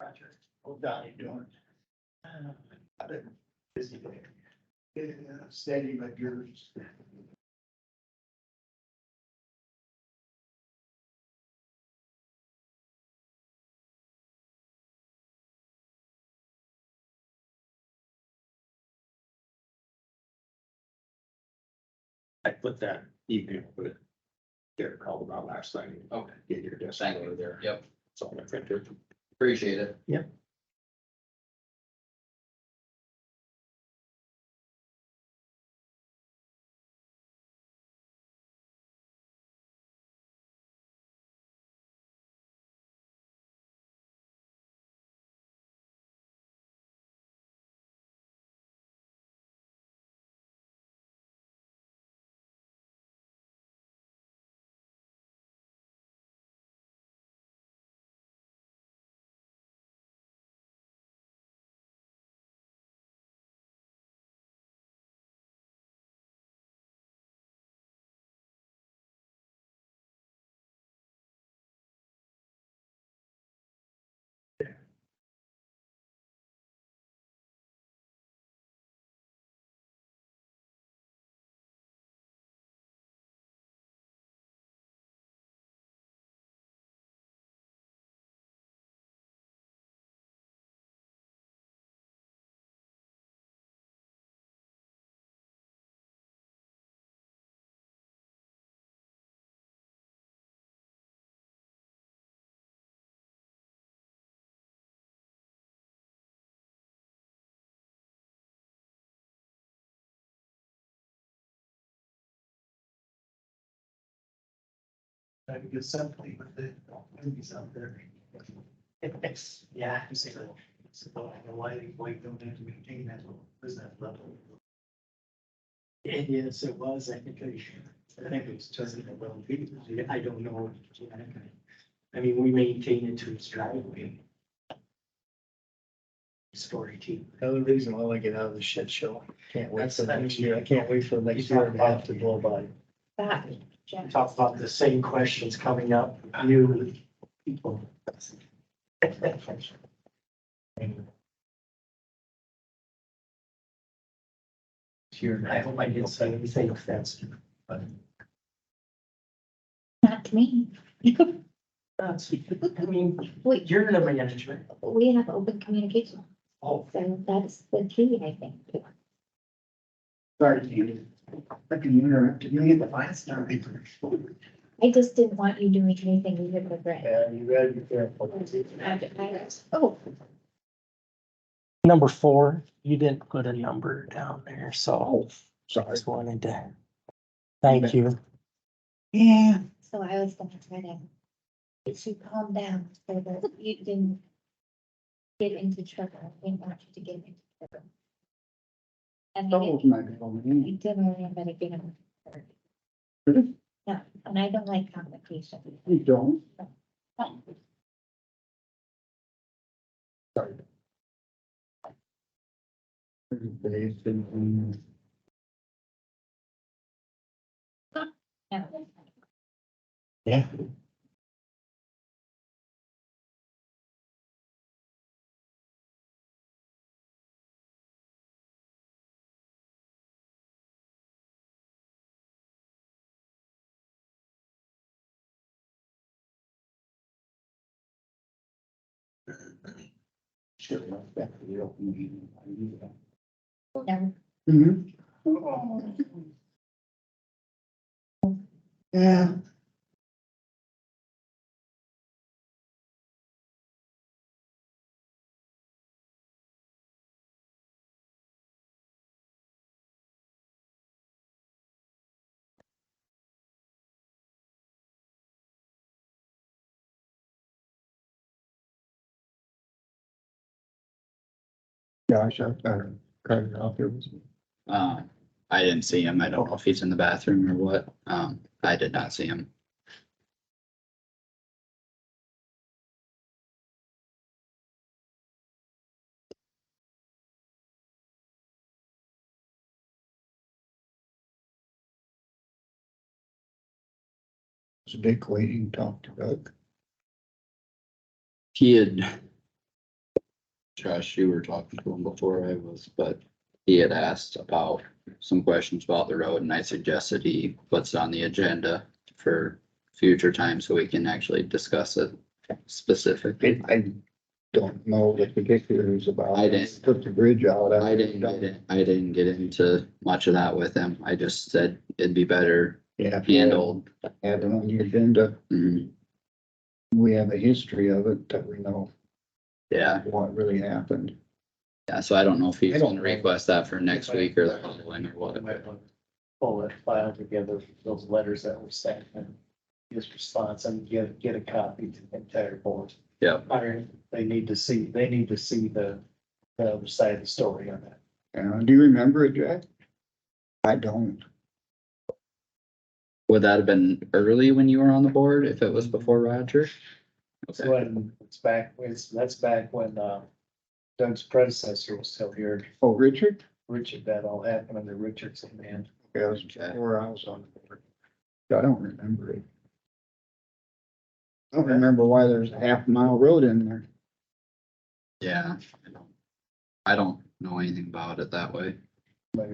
Roger. Well, Donnie doing. I've been busy there. Steady but yours. I put that email, but it Derek called about last night. Okay. Get your desk Thank over you. there. Yep, It's all I printed. appreciate it. Yep. I could get something with the movies out there. Yeah, you say that. So I don't know why you don't have to maintain that level. And yes, it was, I think it was just a well, I don't know. I mean, we maintain it to its driveway. Story too. Another reason why I get out of the shit show. Can't wait for That's- next year. I can't wait for next year to have to blow by. That, We Jeff. talked about the same questions coming up, new people. Here, I hope I didn't say anything offensive, but Not to me. that's, I mean, Wait, you're in the management. we have open communication, Oh, so that's the key, I think. sorry, David. I can interrupt. You get the fine started. I just didn't want you doing anything you would regret. Yeah, you gotta be careful. Oh, Number 4, you didn't put a number down there, so I Sorry. just wanted to thank you. yeah, so I was gonna try to get you calm down so that you didn't get into trouble. I didn't want you to get into trouble. I mean, you didn't really better get him. No, and I don't like complication. You don't? No. Yeah. Sure, back to the open meeting. No. Mhm. Yeah. Gosh, I've got cut it off. I didn't see him. I don't know if he's in the bathroom or what. I did not see him. Is Dick waiting to talk to Doug? He had. Josh, you were talking to him before I was, but he had asked about some questions about the road and I suggested he puts it on the agenda for future time so we can actually discuss it specifically. I don't know the particulars about. I didn't- Put the bridge out. I didn't get into much of that with him. I just said it'd be better Yeah. handled. Have it on the agenda. Mhm. We have a history of it that we know Yeah, what really happened. yeah, so I don't know if he's I don't gonna know. request that for next week or the following or I what. might want to pull that file together, those letters that were sent and his response and get a copy to the entire board. Yeah, They need to see the other side of the story on that. Do you remember it, Jack? I don't. would that have been early when you were on the board if it was before Roger? So when that's back when Doug's predecessor was still here, Oh, Richard? Richard, that all happened under Richard's command. Yeah, it was before I was on the board. I don't remember it. I don't remember why there's a half-mile road in there. Yeah, I don't know anything about it that way. But,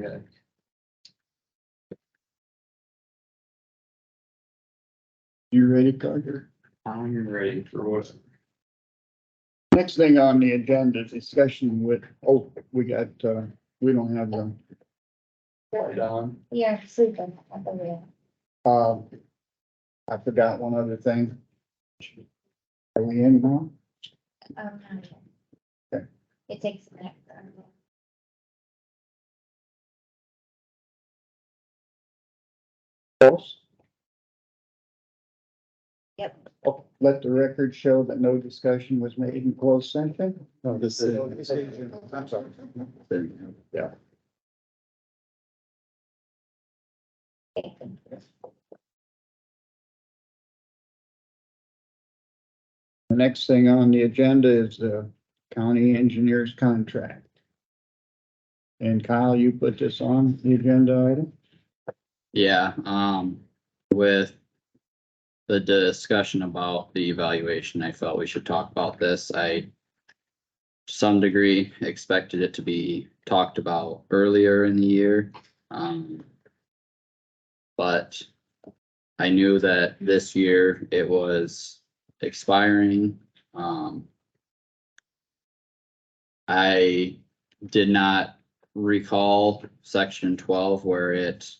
You ready, Carter? I'm ready for what? Next thing on the agenda is discussion with, we got, we don't have them. Don, Yeah, sleeping at the wheel. I forgot one other thing. Are we in now? Not yet. Okay. It takes a minute. Close? Yep. Oh, let the record show that no discussion was made in closed session. No, this is. I'm sorry. Yeah. The next thing on the agenda is the county engineer's contract. And Kyle, you put this on the agenda item? Yeah, with the discussion about the evaluation, I felt we should talk about this. I, to some degree, expected it to be talked about earlier in the year. But I knew that this year it was expiring. I did not recall section 12 where it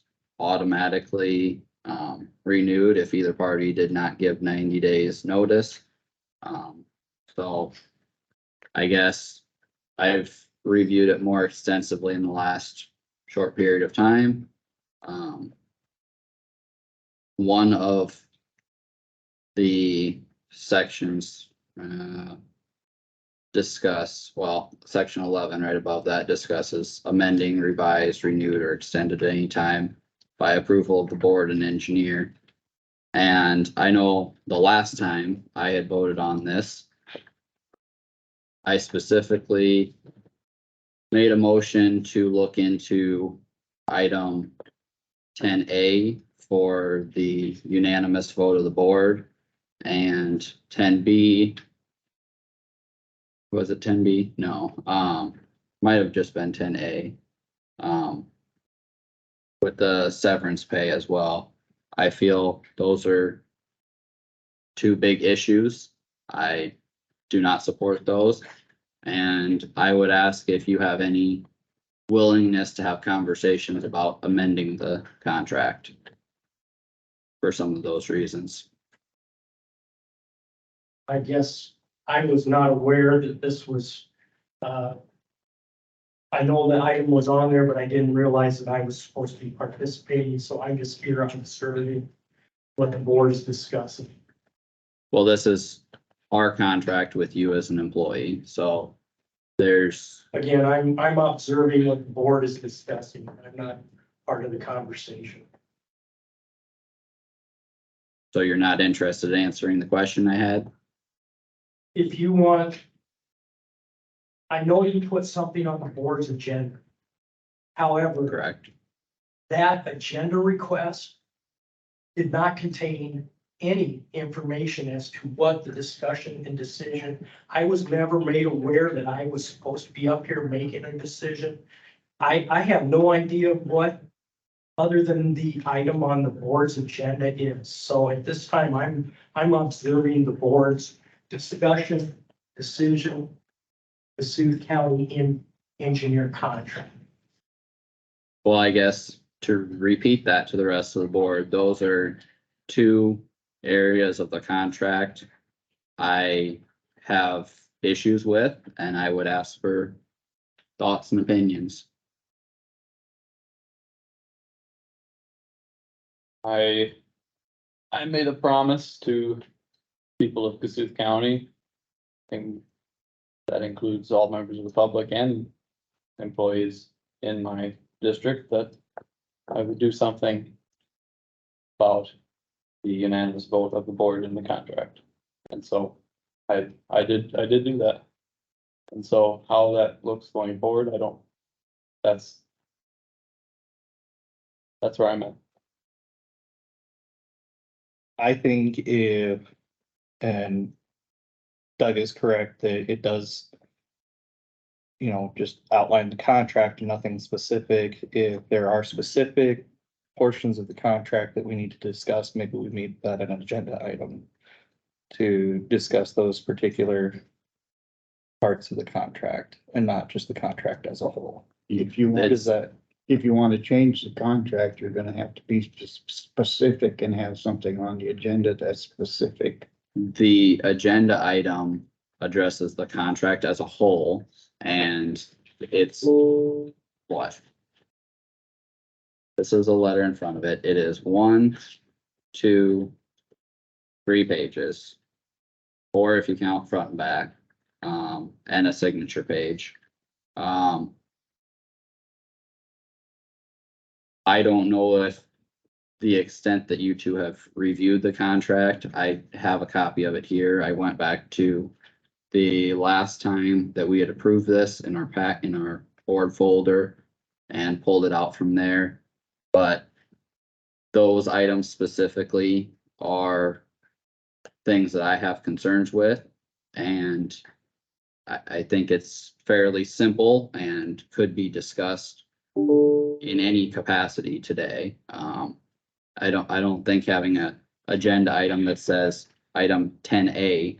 automatically renewed if either party did not give 90 days notice. So I guess I've reviewed it more extensively in the last short period of time. One of the sections section 11 right above that discusses amending, revised, renewed, or extended at any time by approval of the board and engineer. And I know the last time I had voted on this, I specifically made a motion to look into item 10A for the unanimous vote of the board, and 10B. Was it 10B? No, might have just been 10A. With the severance pay as well. I feel those are two big issues. I do not support those. And I would ask if you have any willingness to have conversations about amending the contract for some of those reasons. I guess I was not aware that this was, I know the item was on there, but I didn't realize that I was supposed to be participating, so I'm just here observing what the board is discussing. Well, this is our contract with you as an employee, so there's, Again, I'm observing what the board is discussing. I'm not part of the conversation. so you're not interested in answering the question I had? If you want, I know you put something on the board's agenda. However, Correct. that agenda request did not contain any information as to what the discussion and decision. I was never made aware that I was supposed to be up here making a decision. I have no idea what, other than the item on the board's agenda is. So at this time, I'm observing the board's discussion, decision, Kossuth County engineer contract. Well, I guess to repeat that to the rest of the board, those are two areas of the contract I have issues with, and I would ask for thoughts and opinions. I made a promise to people of Kossuth County. And that includes all members of the public and employees in my district, that I would do something about the unanimous vote of the board in the contract. And so I did do that. And so how that looks going forward, that's where I'm at. I think if, and Doug is correct, that it does, just outline the contract and nothing specific. If there are specific portions of the contract that we need to discuss, maybe we make that an agenda item to discuss those particular parts of the contract and not just the contract as a whole. If you want, Is that, if you want to change the contract, you're gonna have to be specific and have something on the agenda that's specific. The agenda item addresses the contract as a whole, and it's what? This is a letter in front of it. It is 1, 2, 3 pages. 4 if you count front and back, and a signature page. I don't know if the extent that you two have reviewed the contract. I have a copy of it here. I went back to the last time that we had approved this in our board folder and pulled it out from there. But those items specifically are things that I have concerns with, and I think it's fairly simple and could be discussed in any capacity today. I don't think having a agenda item that says item 10A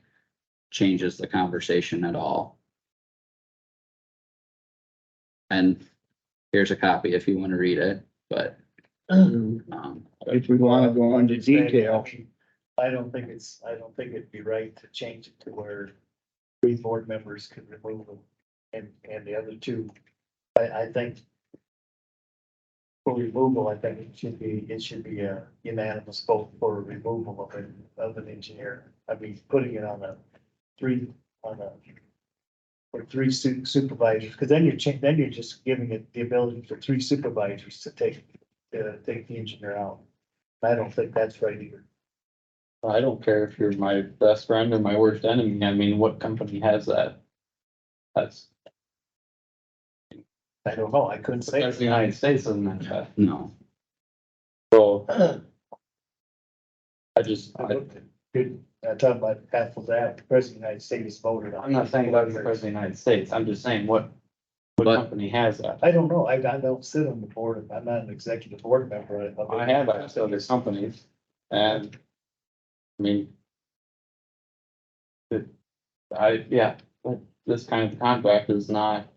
changes the conversation at all. And here's a copy if you want to read it, but If we want to go into detail, I don't think it'd be right to change it to where 3 board members could remove them and the other 2. I think for removal, I think it should be a unanimous vote for removal of an engineer. I mean, putting it on for 3 supervisors, because then you're just giving it the ability for 3 supervisors to take the engineer out. I don't think that's right either. I don't care if you're my best friend or my worst enemy. I mean, what company has that? That's I don't know. I couldn't say. the United States doesn't have that. no. So I Good, talking about apples to apples, the president of the United States voted on. I'm not saying about the president of the United States. I'm just saying what But- company has that? I don't know. I don't sit on the board. I'm not an executive board member. I have asked other companies, and I mean, but this kind of contract is not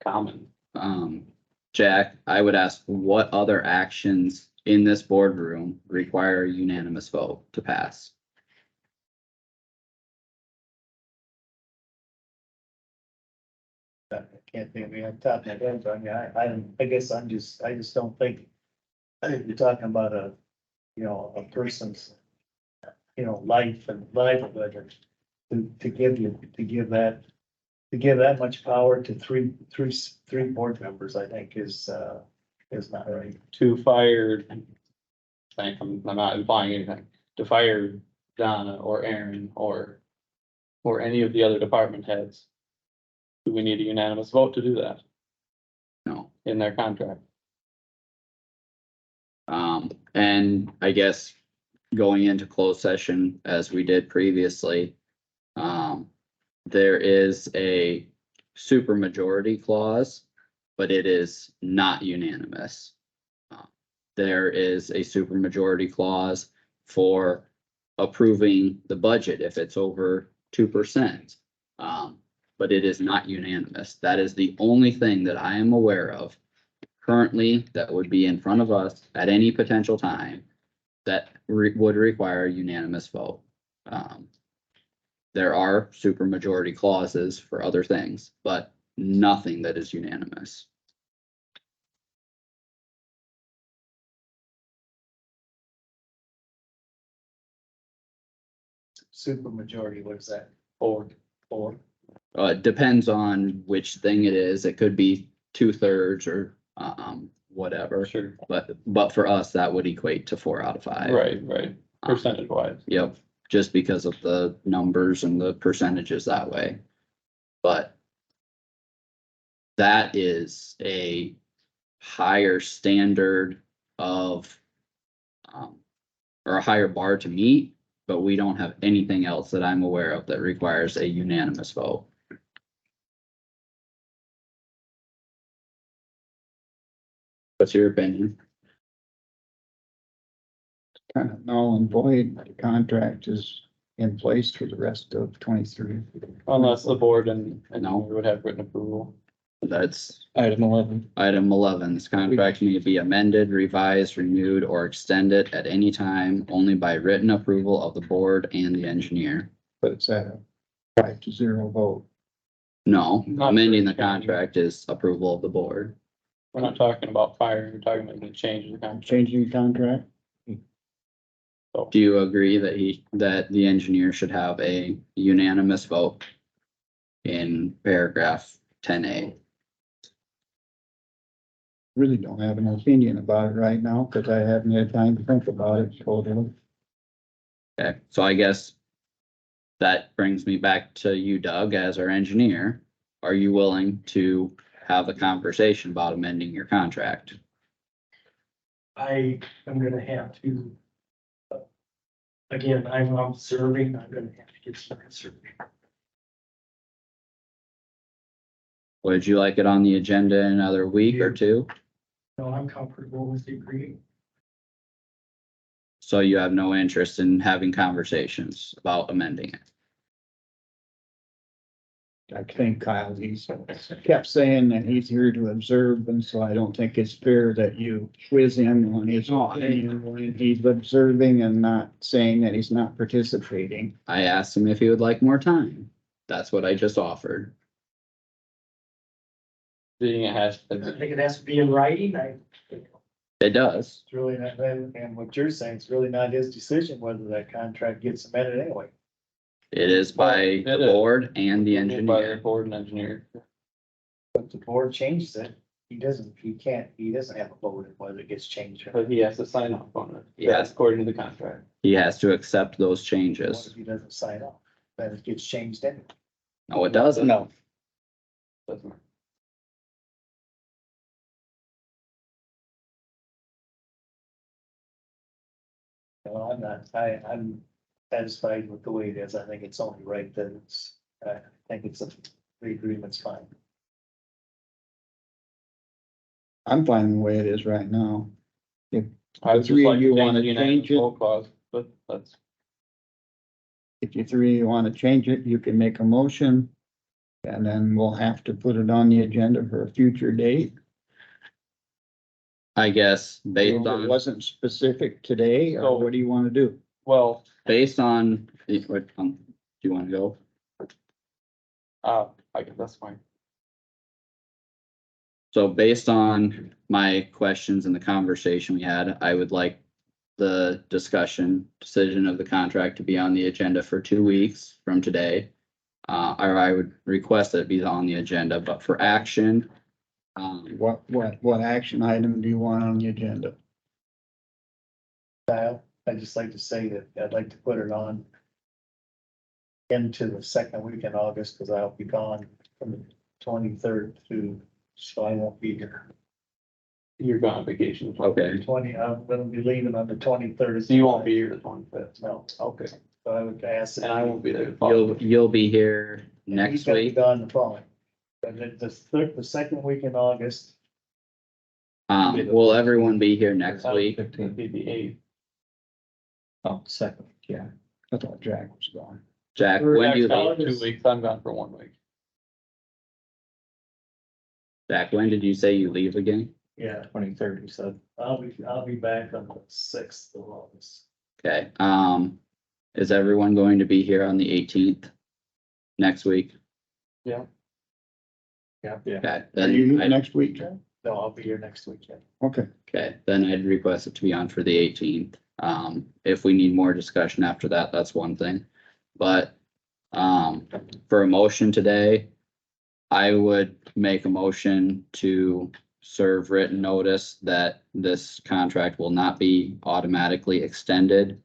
common. Jack, I would ask what other actions in this boardroom require a unanimous vote to pass? I can't think of any on top of my head, but I guess I just don't think. I think you're talking about a person's, life and livelihood. To give that much power to three board members, I think is not right. To fire, I'm not implying anything, to fire Donna or Aaron or any of the other department heads. Do we need a unanimous vote to do that No. in their contract? And I guess going into closed session as we did previously, there is a supermajority clause, but it is not unanimous. There is a supermajority clause for approving the budget if it's over 2%. But it is not unanimous. That is the only thing that I am aware of currently that would be in front of us at any potential time that would require a unanimous vote. There are supermajority clauses for other things, but nothing that is unanimous. Super majority, what is that? Or, Four? It depends on which thing it is. It could be 2/3 or whatever. sure, But for us, that would equate to 4 out of 5. right, percentage wise. Yep, just because of the numbers and the percentages that way. But that is a higher standard of, or a higher bar to meet, but we don't have anything else that I'm aware of that requires a unanimous vote. What's your opinion? Kind of null and void. The contract is in place for the rest of 23. Unless the board and No. would have written approval. That's Item 11. item 11. This contract may be amended, revised, renewed, or extended at any time only by written approval of the board and the engineer. But it's at a 5-0 vote. No, Not amending the for- contract is approval of the board. We're not talking about firing, we're talking about the change in the contract. Changing the contract? Do you agree that the engineer should have a unanimous vote in paragraph 10A? Really don't have an opinion about it right now because I haven't had time to think about it totally. Okay, so I guess that brings me back to you, Doug, as our engineer. Are you willing to have a conversation about amending your contract? I am gonna have to. Again, I'm observing, I'm gonna have to get some research. Would you like it on the agenda in another week or two? No, I'm comfortable with the agreement. So you have no interest in having conversations about amending it? I think Kyle, he's kept saying that he's here to observe, and so I don't think it's fair that you quiz him on his opinion when he's observing and not saying that he's not participating. I asked him if he would like more time. That's what I just offered. Being it has, I think it has to be in writing, It does. It's really not, and what you're saying, it's really not his decision whether that contract gets amended anyway. It is by It the is. board and the by the engineer. board and engineer. But the board changes it, he doesn't have a vote in whether it gets changed. or But he has to sign off on it. Yes. That's according to the contract. He has to accept those What changes. if he doesn't sign off? Then it gets changed anyway. No, it doesn't. No, Doesn't matter. No, I'm not, I'm satisfied with the way it is. I think it's only right that it's, I think it's the agreement's fine. I'm fine the way it is right now. I would just three of like to you change wanna the unanimous change it? vote clause, but that's, If you three want to change it, you can make a motion. And then we'll have to put it on the agenda for a future date. I guess If based it on, wasn't specific today, So- or what do you want to do? well, based on, do you want to go? I guess that's fine. So based on my questions and the conversation we had, I would like the decision of the contract to be on the agenda for 2 weeks from today. Or I would request that it be on the agenda, but for action, What action item do you want on the agenda? Kyle, I'd just like to say that I'd like to put it on into the second week in August, because I'll be gone from the 23rd through, so I won't be here. You're going on vacation. Okay, I'm gonna be leaving on the 23rd. So you won't be here the 25th. No, Okay. so I would ask. And I won't be there. the following you'll be here And next he's gonna be week. gone the following. But the second week in August, Will everyone be here next week? It'd be the 8th. Oh, second, yeah. I thought Jack was gone. Jack, when do you Jack's gone leave? 2 weeks. I'm gone for 1 week. Jack, when did you say you leave again? yeah, 23rd, you said. I'll be back on the 6th of August. Okay, is everyone going to be here on the 18th next week? Yeah. Okay, Are then you I, next week, Jack? No, I'll be here next weekend. Okay, okay, then I'd request it to be on for the 18th. If we need more discussion after that, that's one thing. But, for a motion today, I would make a motion to serve written notice that this contract will not be automatically extended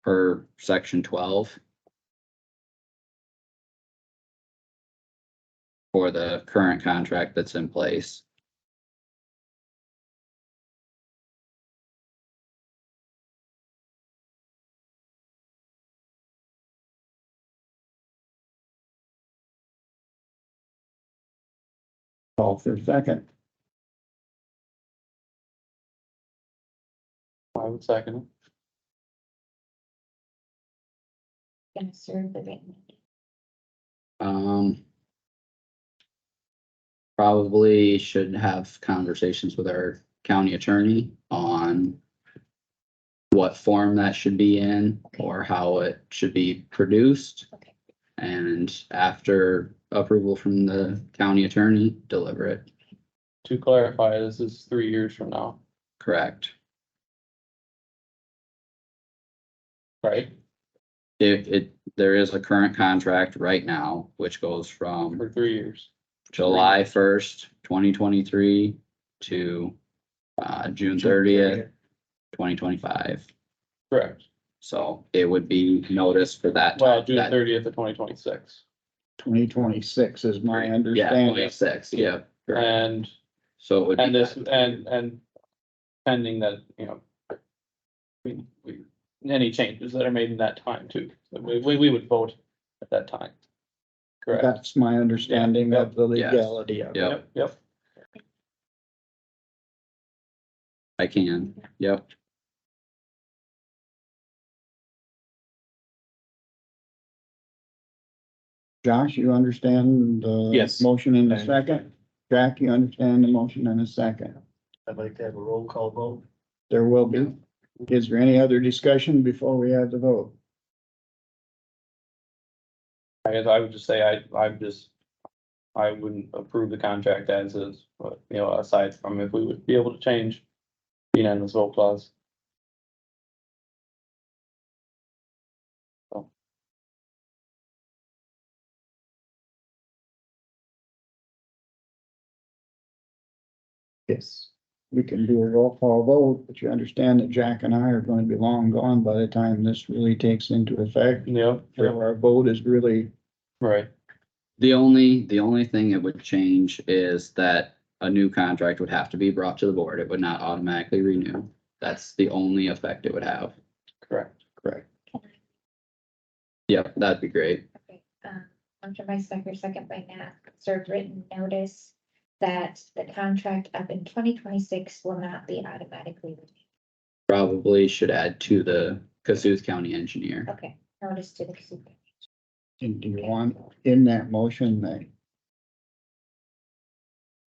per section 12 for the current contract that's in place. call for a second. I would second it. Gonna serve the written. Probably should have conversations with our county attorney on what form that should be in or how it should be produced. Okay. And after approval from the county attorney, deliver it. To clarify, this is 3 years from now, Correct. right? There is a current contract right now, which goes from For 3 years. July 1st, 2023 to June 30th, 2025. Correct. So it would be noticed for that. Well, time- June that- 30th of 2026. 2026 is my Yeah, understanding. 26, yep. correct. And, So it would be. and this, and pending that, you know, we, any changes that are made in that time too. We would vote at that time. Correct. That's my understanding of the Yes. legality of it. Yep, Yep. I can, yep. Josh, you understand the Yes. motion in a second? Jack, you understand the motion in a second? I'd like to have a roll call vote. There will be. Is there any other discussion before we have the vote? I guess I would just say I wouldn't approve the contract as is, but, you know, aside from if we would be able to change the unanimous vote clause. Yes. We can do a roll call vote, but you understand that Jack and I are going to be long gone by the time this really takes into effect. Yep. So our vote is really, Right. The only thing it would change is that a new contract would have to be brought to the board. It would not automatically renew. That's the only effect it would have. Correct. correct. Yep, that'd be great. Okay, motion by Stecker, second by Nat, serve written notice that the contract up in 2026 will not be automatically renewed. Probably should add to the Kossuth County engineer. Okay, notice to the super. And do you want in that motion that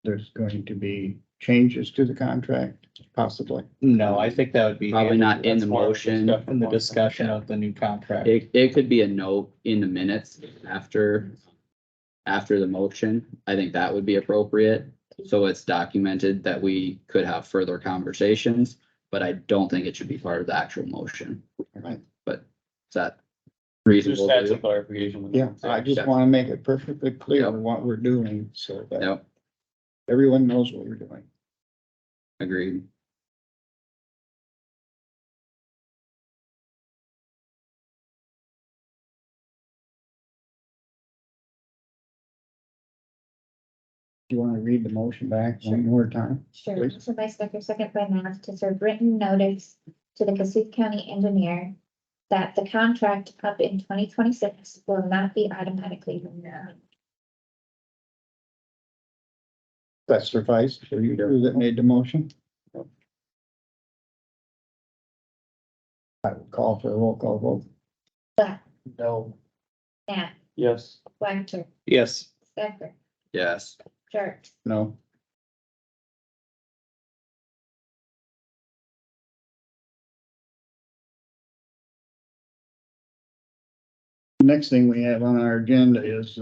there's going to be changes to the contract, possibly? No, I think that would be. Probably not in the That's more of a motion. discussion In the point. discussion of the new contract. It could be a note in the minutes after the motion. I think that would be appropriate. So it's documented that we could have further conversations, but I don't think it should be part of the actual motion. Right. But is that reasonable? Just add to some you? clarification. with Yeah, it. I just want to make it perfectly clear what we're doing so that Yep, everyone knows what we're doing. agreed. You wanna read the motion back one more time? Sure, Please. motion by Stecker, second by Nath, to serve written notice to the Kossuth County engineer that the contract up in 2026 will not be automatically renewed. That suffice for you two that made the motion? I will call for a roll call vote. But, No. Nath, Yes. Wactor, Yes. Stecker, Yes, Jerks. No. Next thing we have on our agenda is,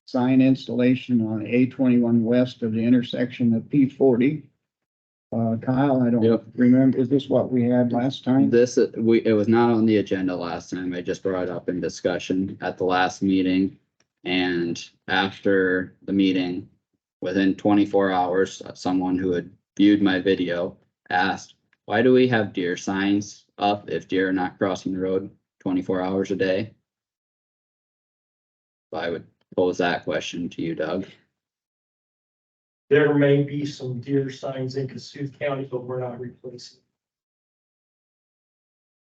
sign installation on A21 west of the intersection of P40. Kyle, I Yep. don't remember, is this what we had last time? it was not on the agenda last time. I just brought it up in discussion at the last meeting. And after the meeting, within 24 hours, someone who had viewed my video asked, why do we have deer signs up if deer are not crossing the road 24 hours a day? So I would pose that question to you, Doug. There may be some deer signs in Kossuth County, but we're not replacing.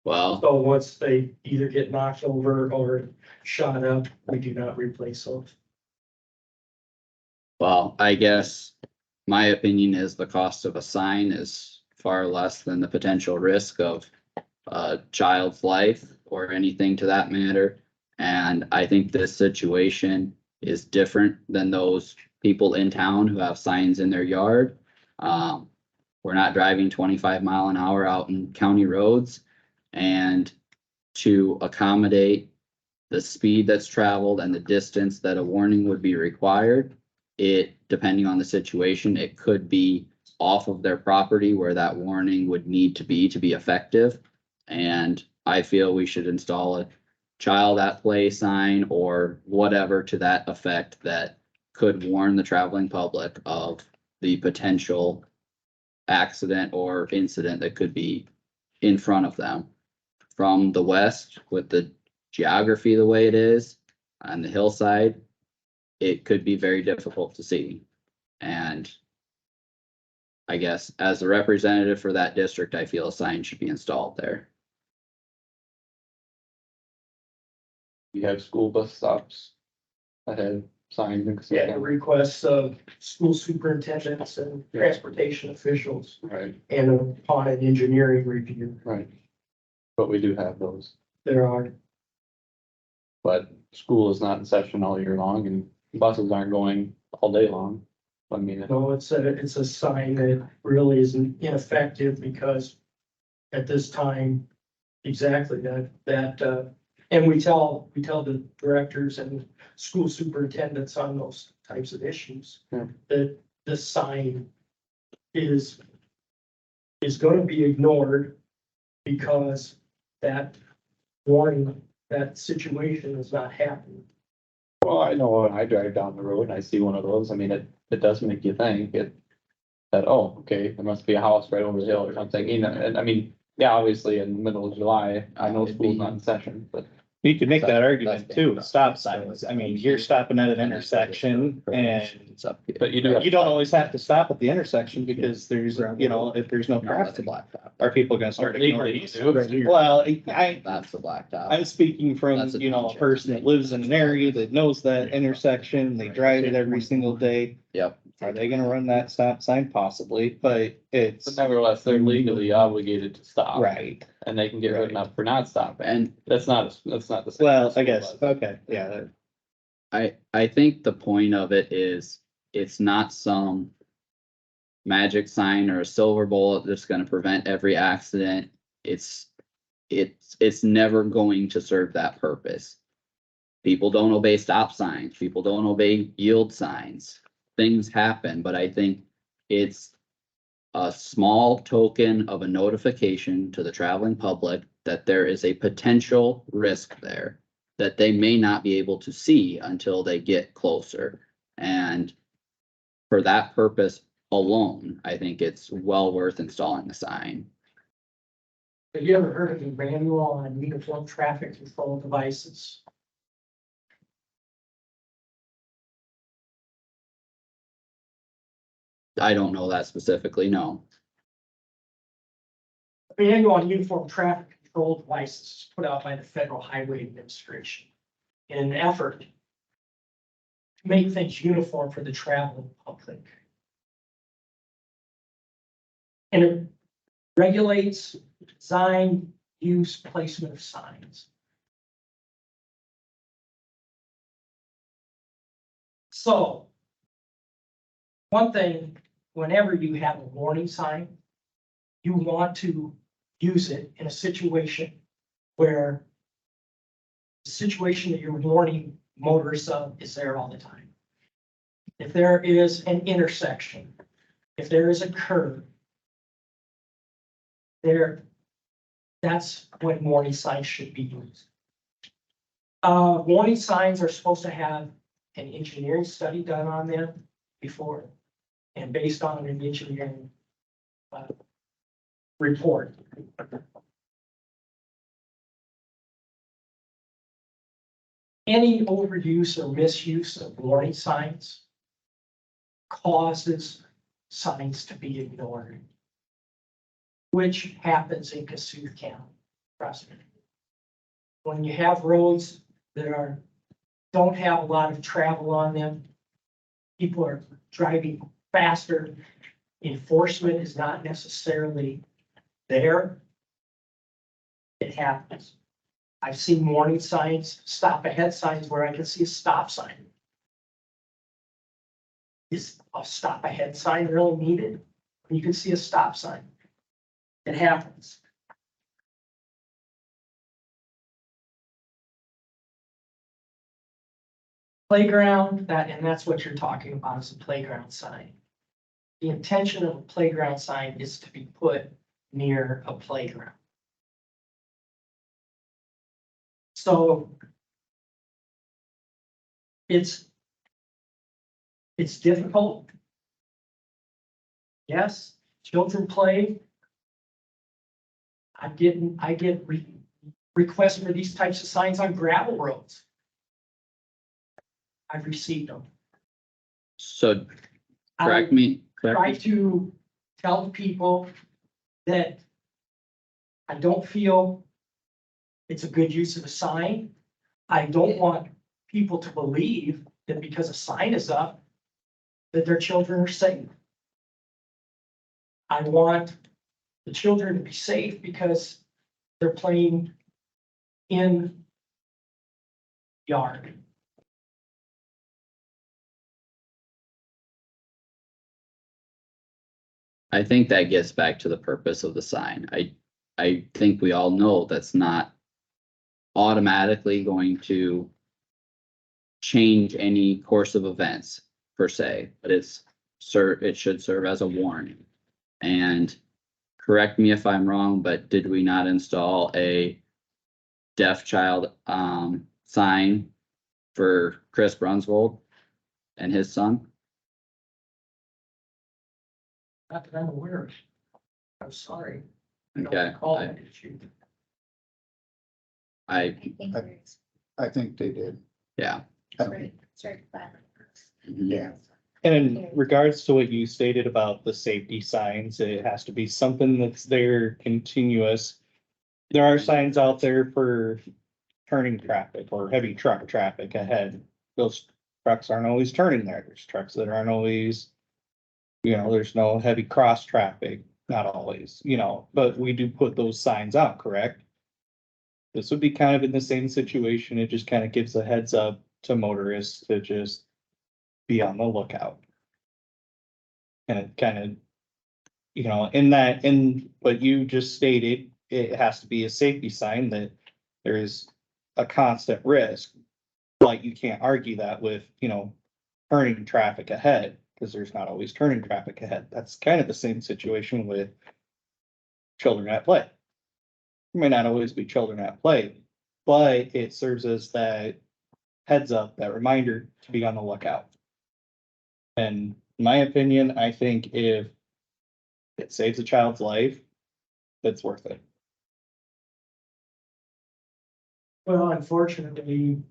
Well, So once they either get knocked over or shot up, we do not replace those. I guess my opinion is the cost of a sign is far less than the potential risk of a child's life or anything to that matter. And I think this situation is different than those people in town who have signs in their yard. We're not driving 25 mph out in county roads, and to accommodate the speed that's traveled and the distance that a warning would be required, depending on the situation, it could be off of their property where that warning would need to be effective. And I feel we should install a child at play sign or whatever to that effect that could warn the traveling public of the potential accident or incident that could be in front of them. From the west, with the geography the way it is on the hillside, it could be very difficult to see. And I guess as a representative for that district, I feel a sign should be installed there. We have school bus stops that have signs and. Yeah, the requests of school superintendents and transportation officials Right, and upon an engineering review, right. But we do have those, there are. but school is not in session all year long and buses aren't going all day long. I mean, No, it's a sign that really is ineffective because at this time, exactly and we tell the directors and school superintendents on those types of issues Yeah. that the sign is going to be ignored because that warning, that situation is not happening. well, I know when I drive down the road and I see one of those, I mean, it does make you think that, oh, okay, there must be a house right over the hill or something, you know, and I mean, yeah, obviously in the middle of July, I know school's not in session, but. You could make that argument That's- too, stop signs. I mean, you're stopping at an intersection and It's up. But you do have. you don't always have to stop at the intersection because there's, you know, if there's no No, that's a traffic, blacktop. are people gonna start ignoring Legally, these? you do. Well, That's the blacktop. I'm speaking from, That's a you know, a township. person that lives in an area that knows that intersection, they drive it every single day. Yep. Are they gonna run that stop sign? Possibly, but it's, But nevertheless, they're legally obligated to stop. right, And they can get written up for not stopping. And That's not the same. well, as I school guess, bus. okay, yeah, I think the point of it is, it's not some magic sign or a silver bullet that's gonna prevent every accident. It's never going to serve that purpose. People don't obey stop signs. People don't obey yield signs. Things happen, but I think it's a small token of a notification to the traveling public that there is a potential risk there that they may not be able to see until they get closer. And for that purpose alone, I think it's well worth installing the sign. Have you ever heard of the manual on uniform traffic control devices? I don't know that specifically, no. Manual on uniform traffic control devices put out by the Federal Highway Administration in an effort to make things uniform for the traveling public. And it regulates design, use, placement of signs. So one thing, whenever you have a warning sign, you want to use it in a situation where the situation that you're warning motorists of is there all the time. If there is an intersection, if there is a curve, that's when warning signs should be used. Warning signs are supposed to have an engineering study done on them before, and based on an engineering report. Any overuse or misuse of warning signs causes signs to be ignored, which happens in Kossuth County. Trust me. When you have roads that don't have a lot of travel on them, people are driving faster, enforcement is not necessarily there. It happens. I've seen warning signs, stop ahead signs where I can see a stop sign. Is a stop ahead sign really needed? You can see a stop sign. It happens. Playground, and that's what you're talking about is a playground sign. The intention of a playground sign is to be put near a playground. So it's difficult. Yes, children play. I get requests for these types of signs on gravel roads. I've received them. So correct me, Try to tell people that I don't feel it's a good use of a sign. I don't want people to believe that because a sign is up, that their children are safe. I want the children to be safe because they're playing in yard. I think that gets back to the purpose of the sign. I think we all know that's not automatically going to change any course of events per se, but it should serve as a warning. And correct me if I'm wrong, but did we not install a deaf child sign for Chris Brunswold and his son? Not that I'm aware of. I'm sorry. I don't Okay, recall that issue. I, think there's I think they did. yeah. certified. Yeah. And in regards to what you stated about the safety signs, it has to be something that's there continuous. There are signs out there for turning traffic or heavy truck traffic ahead. Those trucks aren't always turning there. There's trucks that aren't always, there's no heavy cross traffic, not always, but we do put those signs out, correct? This would be kind of in the same situation. It just kind of gives a heads up to motorists to just be on the lookout. And it kind of, in what you just stated, it has to be a safety sign that there is a constant risk. But you can't argue that with, turning traffic ahead, because there's not always turning traffic ahead. That's kind of the same situation with children at play. There may not always be children at play, but it serves as that heads up, that reminder to be on the lookout. And in my opinion, I think if it saves a child's life, it's worth it. Well, unfortunately,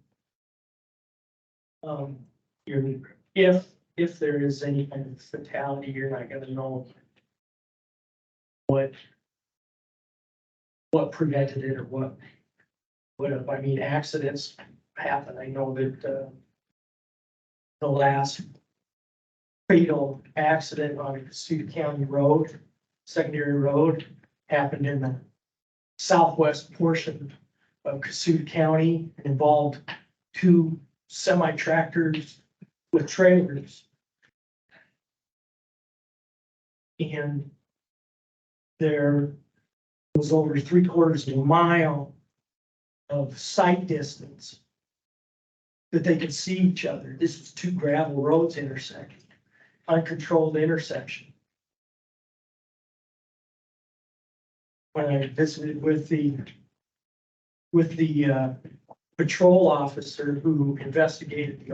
if if there is any kind of fatality, you're not gonna know what prevented it or what, I mean, accidents happen. I know that, the last fatal accident on Kossuth County Road, secondary road, happened in the southwest portion of Kossuth County, and involved two semi-tractors with trailers. And there was over 3/4 of a mile of sight distance that they could see each other. This was two gravel roads intersecting, uncontrolled intersection. When I visited with the patrol officer who investigated the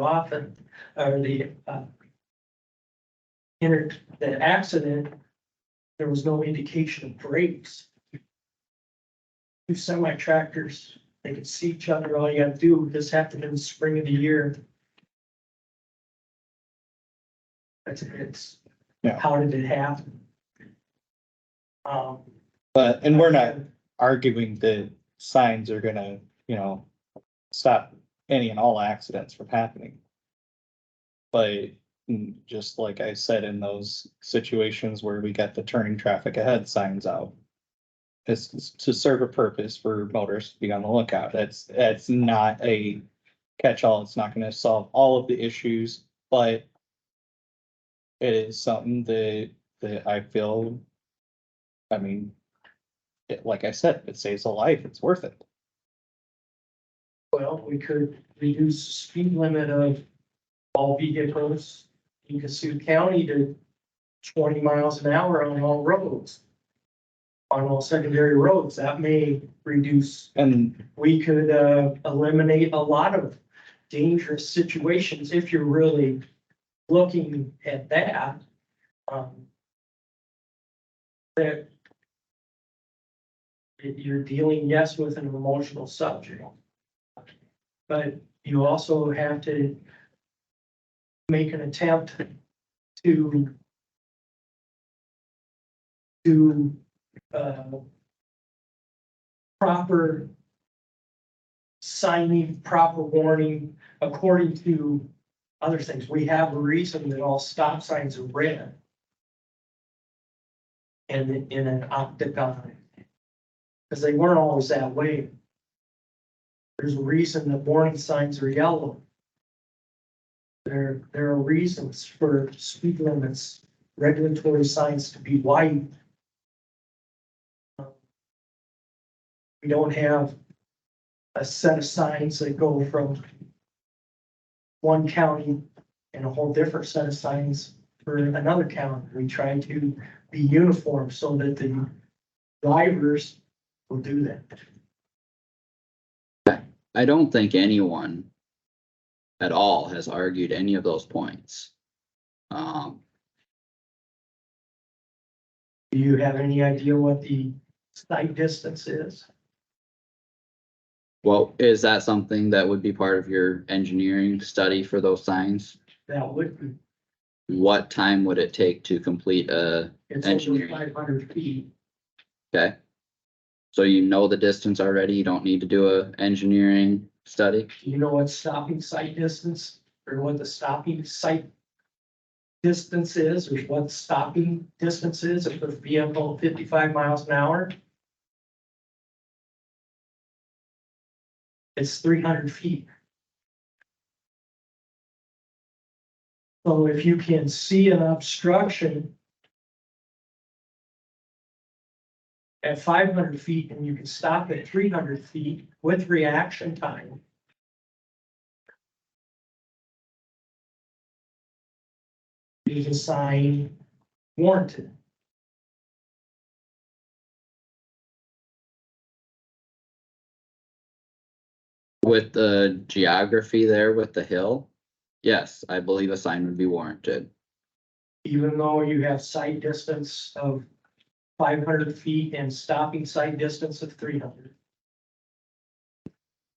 the accident, there was no indication of brakes. Two semi-tractors, they could see each other. All you gotta do, this happened in the spring of the year. It's, Yeah. how did it happen? But, and we're not arguing that signs are gonna, stop any and all accidents from happening. But just like I said, in those situations where we got the turning traffic ahead signs out, it's to serve a purpose for motorists to be on the lookout. That's not a catch-all. It's not gonna solve all of the issues, but it is something that I feel, I mean, like I said, if it saves a life, it's worth it. Well, we could reduce the speed limit of all vehicles in Kossuth County to 20 miles an hour on all roads. On all secondary roads, that may reduce, And we could eliminate a lot of dangerous situations if you're really looking at that. That you're dealing, yes, with an emotional subject. But you also have to make an attempt to do proper signing, proper warning, according to other things. We have a reason that all stop signs are red and in an octagon, because they weren't always that way. There's a reason that warning signs are yellow. There are reasons for speed limits, regulatory signs to be white. We don't have a set of signs that go from one county and a whole different set of signs for another county. We try to be uniform so that the drivers will do that. I don't think anyone at all has argued any of those points. Do you have any idea what the sight distance is? Well, is that something that would be part of your engineering study for those signs? That would be, What time would it take to complete a it's over engineering? 500 feet. Okay. So you know the distance already, you don't need to do a engineering study? Do you know what stopping sight distance or what the stopping sight distance is, or what stopping distance is if the vehicle 55 miles an hour? It's 300 feet. So if you can see an obstruction at 500 feet and you can stop at 300 feet with reaction time, is a sign warranted. With the geography there with the hill, yes, I believe a sign would be warranted. Even though you have sight distance of 500 feet and stopping sight distance of 300.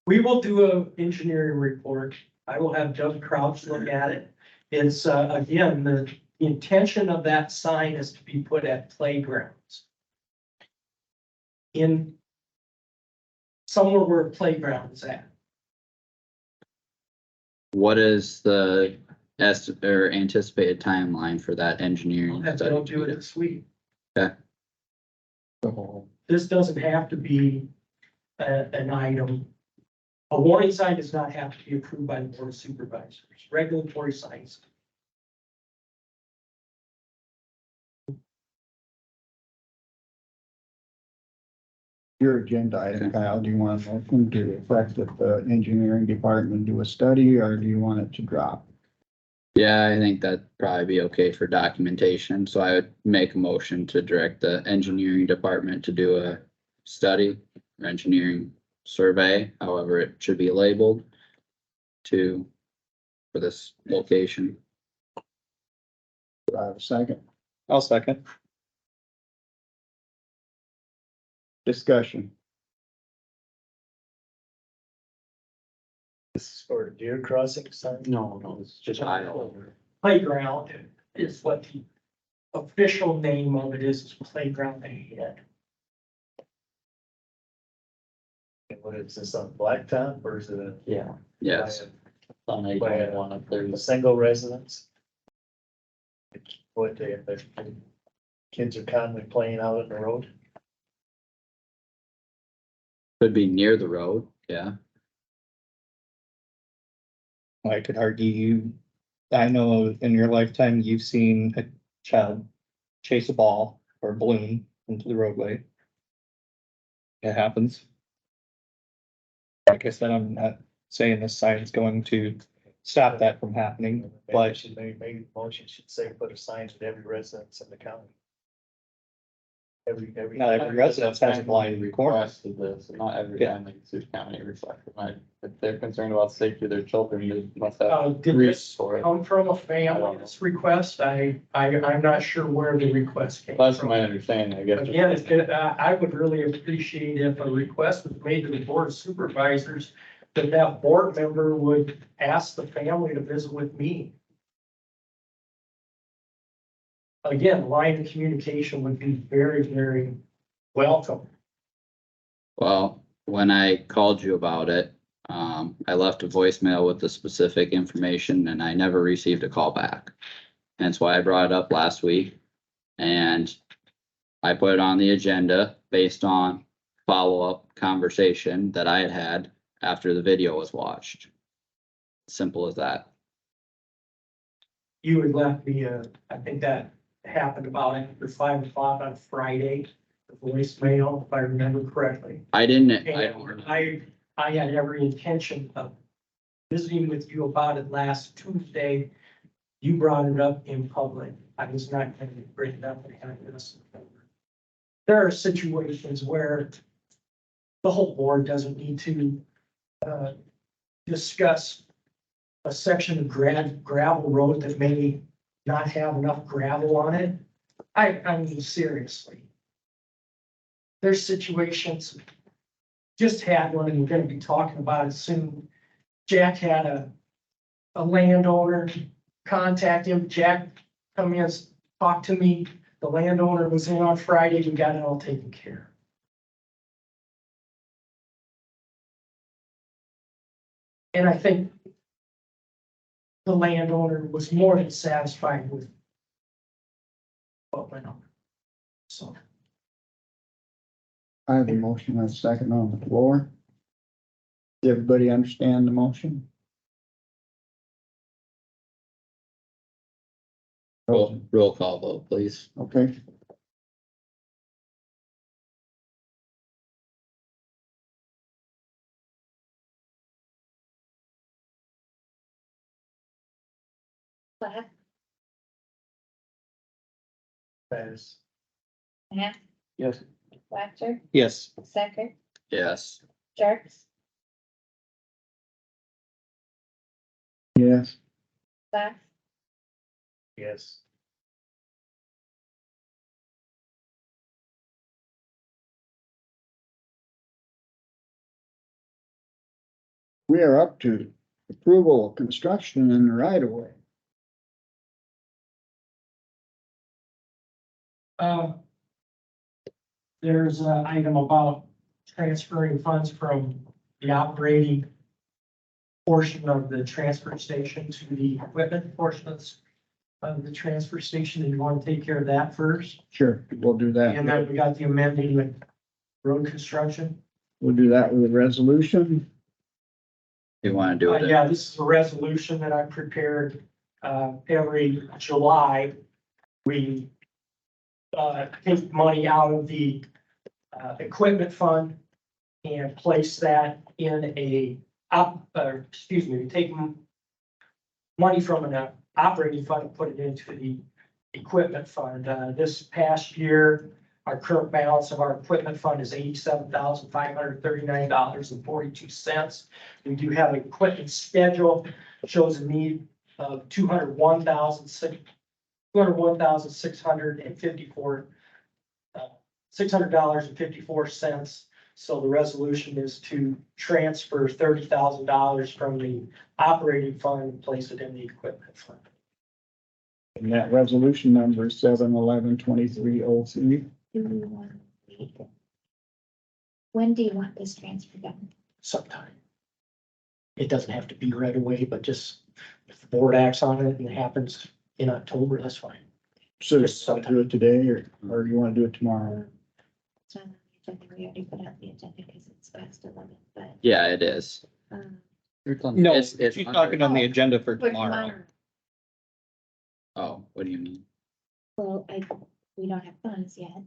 We will do an engineering report. I will have Doug Crouch look at it It's, again, the intention of that sign is to be put at playgrounds. In somewhere where a playground is at. What is the or anticipated timeline for that engineering They'll study? do it this week. Okay. This doesn't have to be an item. A warning sign does not have to be approved by the board of supervisors. Regulatory signs. Your agenda item, Kyle, do you want to motion to request that the engineering department do a study, or do you want it to drop? Yeah, I think that'd probably be okay for documentation, so I would make a motion to direct the engineering department to do a study or engineering survey, however it should be labeled for this location. Do I have a second? I'll second. Discussion. This is for deer crossing sign. No, it's just. Playground is what the official name of it is playground ahead. And what is this on blacktop or is it Yeah, Yes, on a one up there. a single residence? What they, if their kids are commonly playing out on the road? could be near the road, yeah. I could argue I know in your lifetime, you've seen a child chase a ball or a balloon into the roadway. It happens. Like I said, I'm not saying this sign's going to stop that from happening, but Maybe the motion should say put a sign at every residence in the county. Every. not every residence has a blind corner. Requested this, not every Yeah. time they Kossuth County reflected, if they're concerned about safety of their children, they must have. Did this reasons for it. come from a family, this request? I'm not sure where the request came That's from. my understanding, I guess. Again, I would really appreciate if a request was made to the board of supervisors, that board member would ask the family to visit with me. Again, line of communication would be very, very welcome. Well, when I called you about it, I left a voicemail with the specific information and I never received a call back. That's why I brought it up last week. And I put it on the agenda based on follow-up conversation that I had after the video was watched. Simple as that. You had left me I think that happened about after 5 o'clock on Friday, the voicemail, if I remember correctly. I didn't, I And don't remember. I had every intention of visiting with you about it last Tuesday. You brought it up in public. I was not going to bring it up and have this. There are situations where the whole board doesn't need to discuss a section of gravel road that may not have enough gravel on it. I mean, seriously. There's situations, just had one, and we're gonna be talking about it soon. Jack had a landowner contact him. Jack come in, talk to me. The landowner was in on Friday. We got it all taken care of. And I think the landowner was more than satisfied with what went on. So, I have a motion and a second on the floor. Does everybody understand the motion? Roll call vote, please. Okay. Plath, Pass. Matt, Yes. Wactor, yes, Stecker, Yes, Jerks, Yes. Plath, Yes. We are up to approval of construction in the right of way. There's an item about transferring funds from the operating portion of the transfer station to the equipment portion of the transfer station. Do you want to take care of that first? Sure, we'll do that. And then we got the amending with road construction. We'll do that with a resolution. You wanna do it? Yeah, this is a resolution that I prepared, every July. We, take money out of the, equipment fund and place that in a take money from an operating fund and put it into the equipment fund. This past year, our current balance of our equipment fund is $87,539.42. We do have an equipment schedule, shows a need of $600,654. So the resolution is to transfer $30,000 from the operating fund and place it in the equipment fund. And that resolution number is 7/11/2303. Do we want to wait? When do you want this transfer done? Sometime. It doesn't have to be right away, but just if the board acts on it and it happens in October, that's fine. So just do it today or you want to do it tomorrow? It's not on the agenda. We already put out the agenda because it's past 11, but, Yeah, it is. No, It's- she's talking on the agenda for tomorrow. Oh, what do you mean? Well, we don't have funds yet.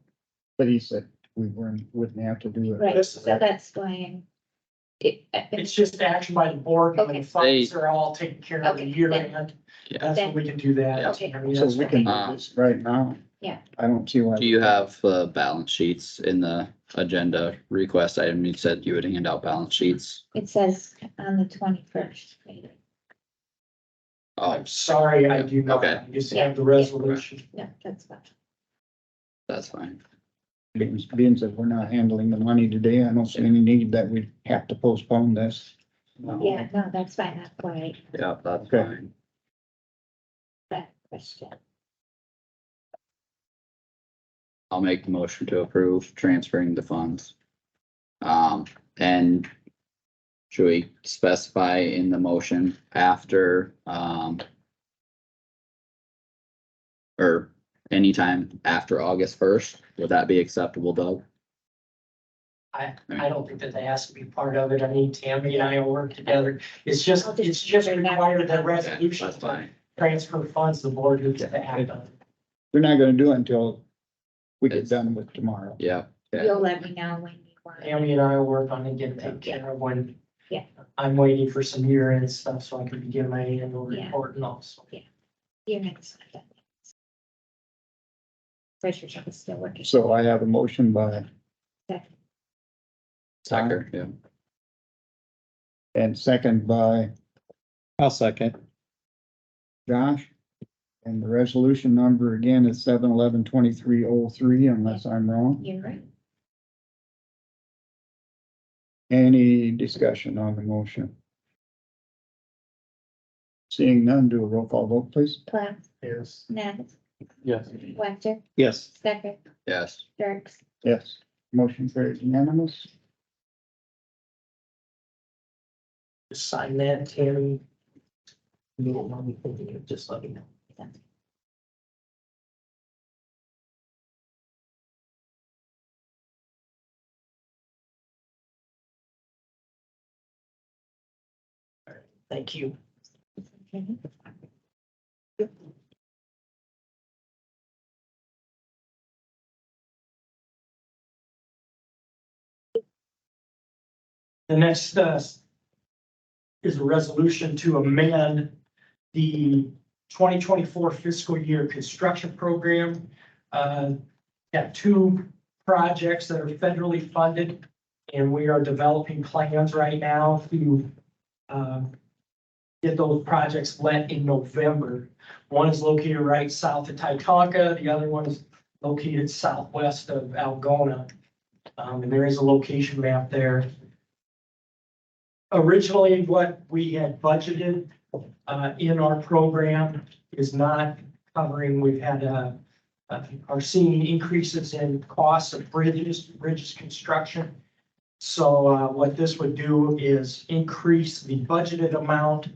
But he said we wouldn't have to do it. Right, This- so that's why. It's just action by the board when Okay. the funds are all taken care of the Okay, year then- end. Yeah. That's when we can do that. Okay. I mean, So that's we can fine. do this right now. Yeah. I don't see why. Do you have balance sheets in the agenda request item? You said you would hand out balance sheets. It says on the 21st. Oh, I'm sorry, I do not. Okay. I just have the resolution. No, that's fine. that's fine. Being that we're not handling the money today, I don't see any need that we have to postpone this. Yeah, no, that's fine. That's why Yeah, that's Okay. fine. that question. I'll make the motion to approve transferring the funds. And should we specify in the motion after, or anytime after August 1st? Would that be acceptable, Doug? I don't think that has to be part of it. I mean, Tammy and I will work together. It's just required that resolution That's to fine. transfer funds, the board needs to act on. We're not gonna do it until we get done with tomorrow. Yeah, okay. You'll let me know when you want. Tammy and I will work on it, get it taken care of when. Yeah. I'm waiting for some year-end stuff so I can begin my annual Yeah. report and also. You're next. Treasurer's office still working. So I have a motion by Second, yeah. and second by I'll second. Josh. And the resolution number again is 7/11/2303 unless I'm wrong. You're right. Any discussion on the motion? Seeing none, do a roll call vote, please. Plath, Yes. Nat, Yes. Wactor, Yes. Stecker, Yes, Jerks. Yes, motion carries unanimous. Just sign that, Tammy. You don't want me thinking of, just let me know. All right, thank you. The next, is a resolution to amend the 2024 fiscal year construction program. Got two projects that are federally funded, and we are developing plans right now to get those projects let in November. One is located right south of Titanca, the other one is located southwest of Algona. And there is a location map there. Originally, what we had budgeted in our program is not covering, we've had are seeing increases in costs of bridges construction. So what this would do is increase the budgeted amount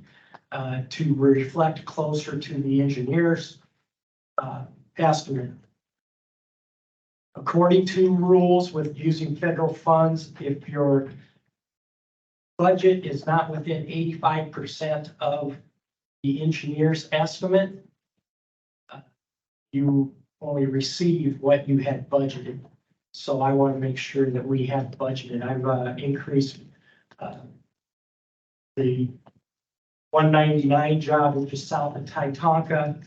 to reflect closer to the engineer's estimate. According to rules with using federal funds, if your budget is not within 85% of the engineer's estimate, you only receive what you had budgeted. So I want to make sure that we have budgeted. I've increased the 199 job, which is south of Titanca.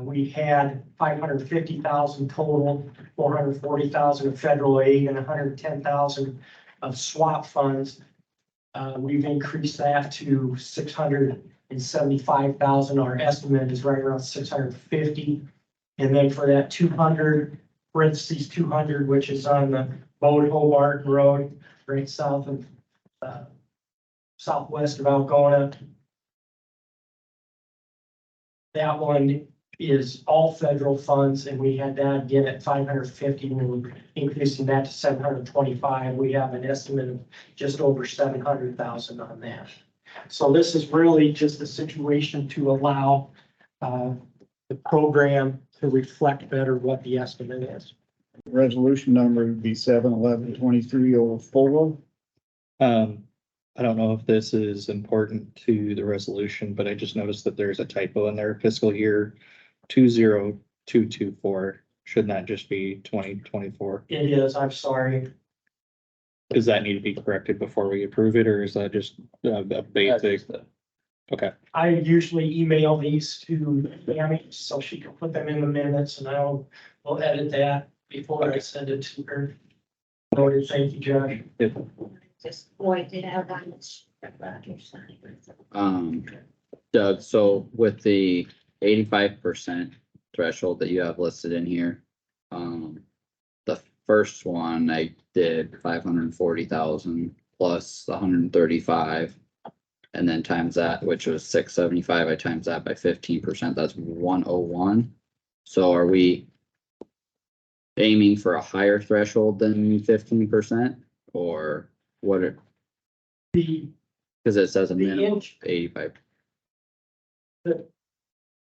We had 550,000 total, 440,000 of federal aid and 110,000 of swap funds. We've increased that to 675,000. Our estimate is right around 650. And then for that 200, parentheses 200, which is on the Bode Hobart Road, right south of, southwest of Algona. That one is all federal funds, and we had that again at 550, and we're increasing that to 725. We have an estimate of just over 700,000 on that. So this is really just a situation to allow the program to reflect better what the estimate is. Resolution number would be 7/11/2304. I don't know if this is important to the resolution, but I just noticed that there's a typo in there, fiscal year 20224. Shouldn't that just be 2024? It is, I'm sorry. Does that need to be corrected before we approve it, or is that just a basic? Okay, I usually email these to Tammy so she can put them in the minutes, and we'll edit that before I send it to her. Noted, thank you, Josh. Just point it out on your side. Doug, so with the 85% threshold that you have listed in here, the first one I did 540,000 plus 135. And then times that, which was 675, I times that by 15%, that's 101. So are we aiming for a higher threshold than 15%, or what are, The because it says a The minimum of inch- 85.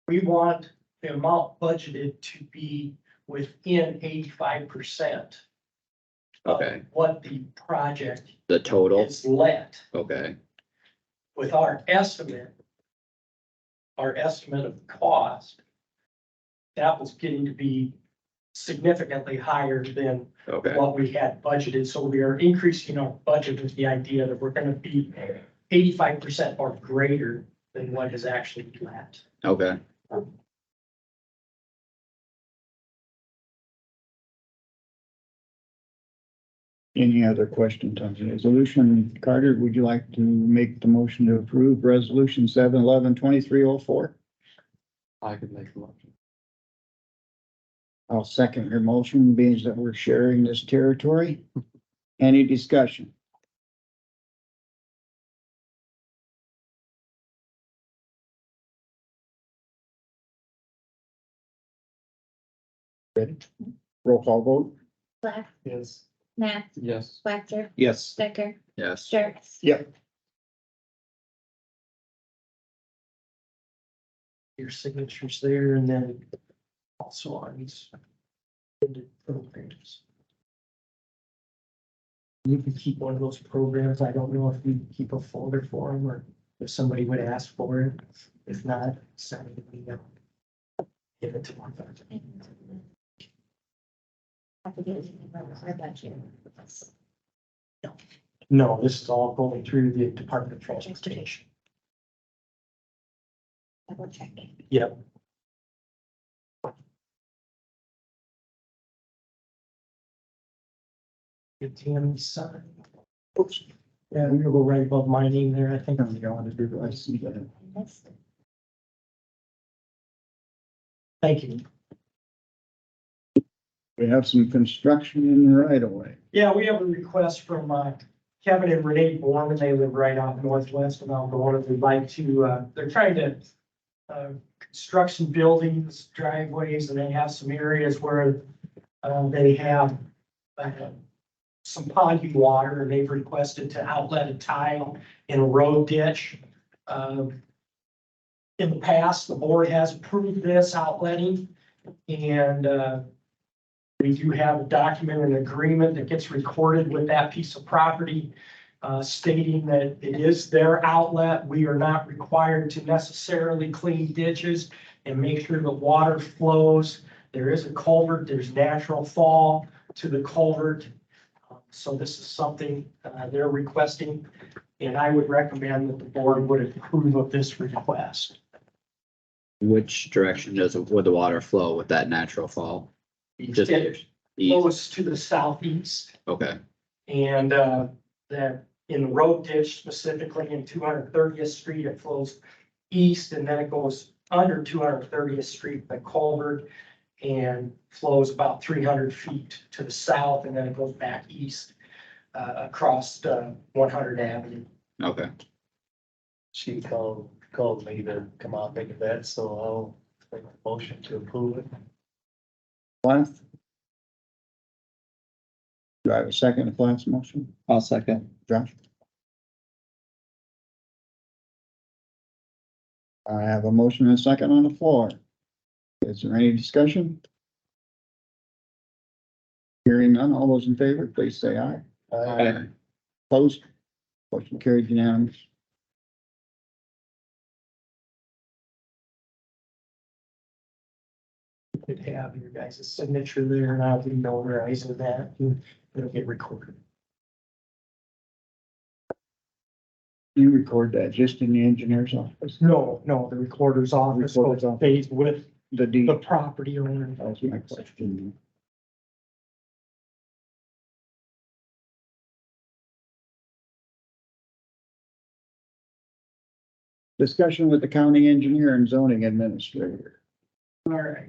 We want the amount budgeted to be within 85%. Okay, What the project the total, is let. okay, With our estimate of cost, that was getting to be significantly higher than okay, what we had budgeted. So we are increasing our budget with the idea that we're gonna be 85% or greater than what is actually let. okay. Any other questions on the resolution? Carter, would you like to make the motion to approve resolution 7/11/2304? I could make a motion. I'll second your motion, being that we're sharing this territory. Any discussion? Ready? Roll call vote? Black, Yes. Matt, Yes. Wactor, yes, Stecker, Yes, Jerks. Yep. Your signatures there, and then also on these programs. You can keep one of those programs. I don't know if you keep a folder for them or if somebody would ask for it. If not, send it to me. Give it to one. Have to get it in our budget. No, this is all going through the Department of Transportation. Double checking. Yep. Get Tammy sign. Oops. Yeah, we're gonna go right above my name there, I think. I see that. I missed it. Thank you. We have some construction in the right of way. Yeah, we have a request from Kevin and Renee Borman. They live right out northwest of Algona. They'd like to, they're trying to construction buildings, driveways, and they have some areas where they have some ponding water, and they've requested to outlet a tile in a road ditch. In the past, the board has approved this outletting, and we do have a document and agreement that gets recorded with that piece of property, stating that it is their outlet. We are not required to necessarily clean ditches and make sure the water flows. There is a culvert, there's natural fall to the culvert. So this is something they're requesting, and I would recommend that the board would approve of this request. Which direction would the water flow with that natural fall? Just It east? flows to the southeast, Okay, and that in the road ditch, specifically in 230th Street, it flows east, and then it goes under 230th Street, the culvert, and flows about 300 feet to the south, and then it goes back east across 100 Avenue. okay. She called me to come out and make a bet, so I'll make a motion to approve it. Plath? Do I have a second to Plath's motion? I'll second. Josh? I have a motion and a second on the floor. Is there any discussion? Hearing none, all those in favor, please say aye. Aye. Opposed? Motion carried unanimous. Could have your guys' signature there, and I'll be notarizing that, and it'll get recorded. You record that just in the engineer's office? No, the recorder's office Recorder's goes office. stays with The deed? the property owner. That was my question. Discussion with the county engineer and zoning administrator. All right.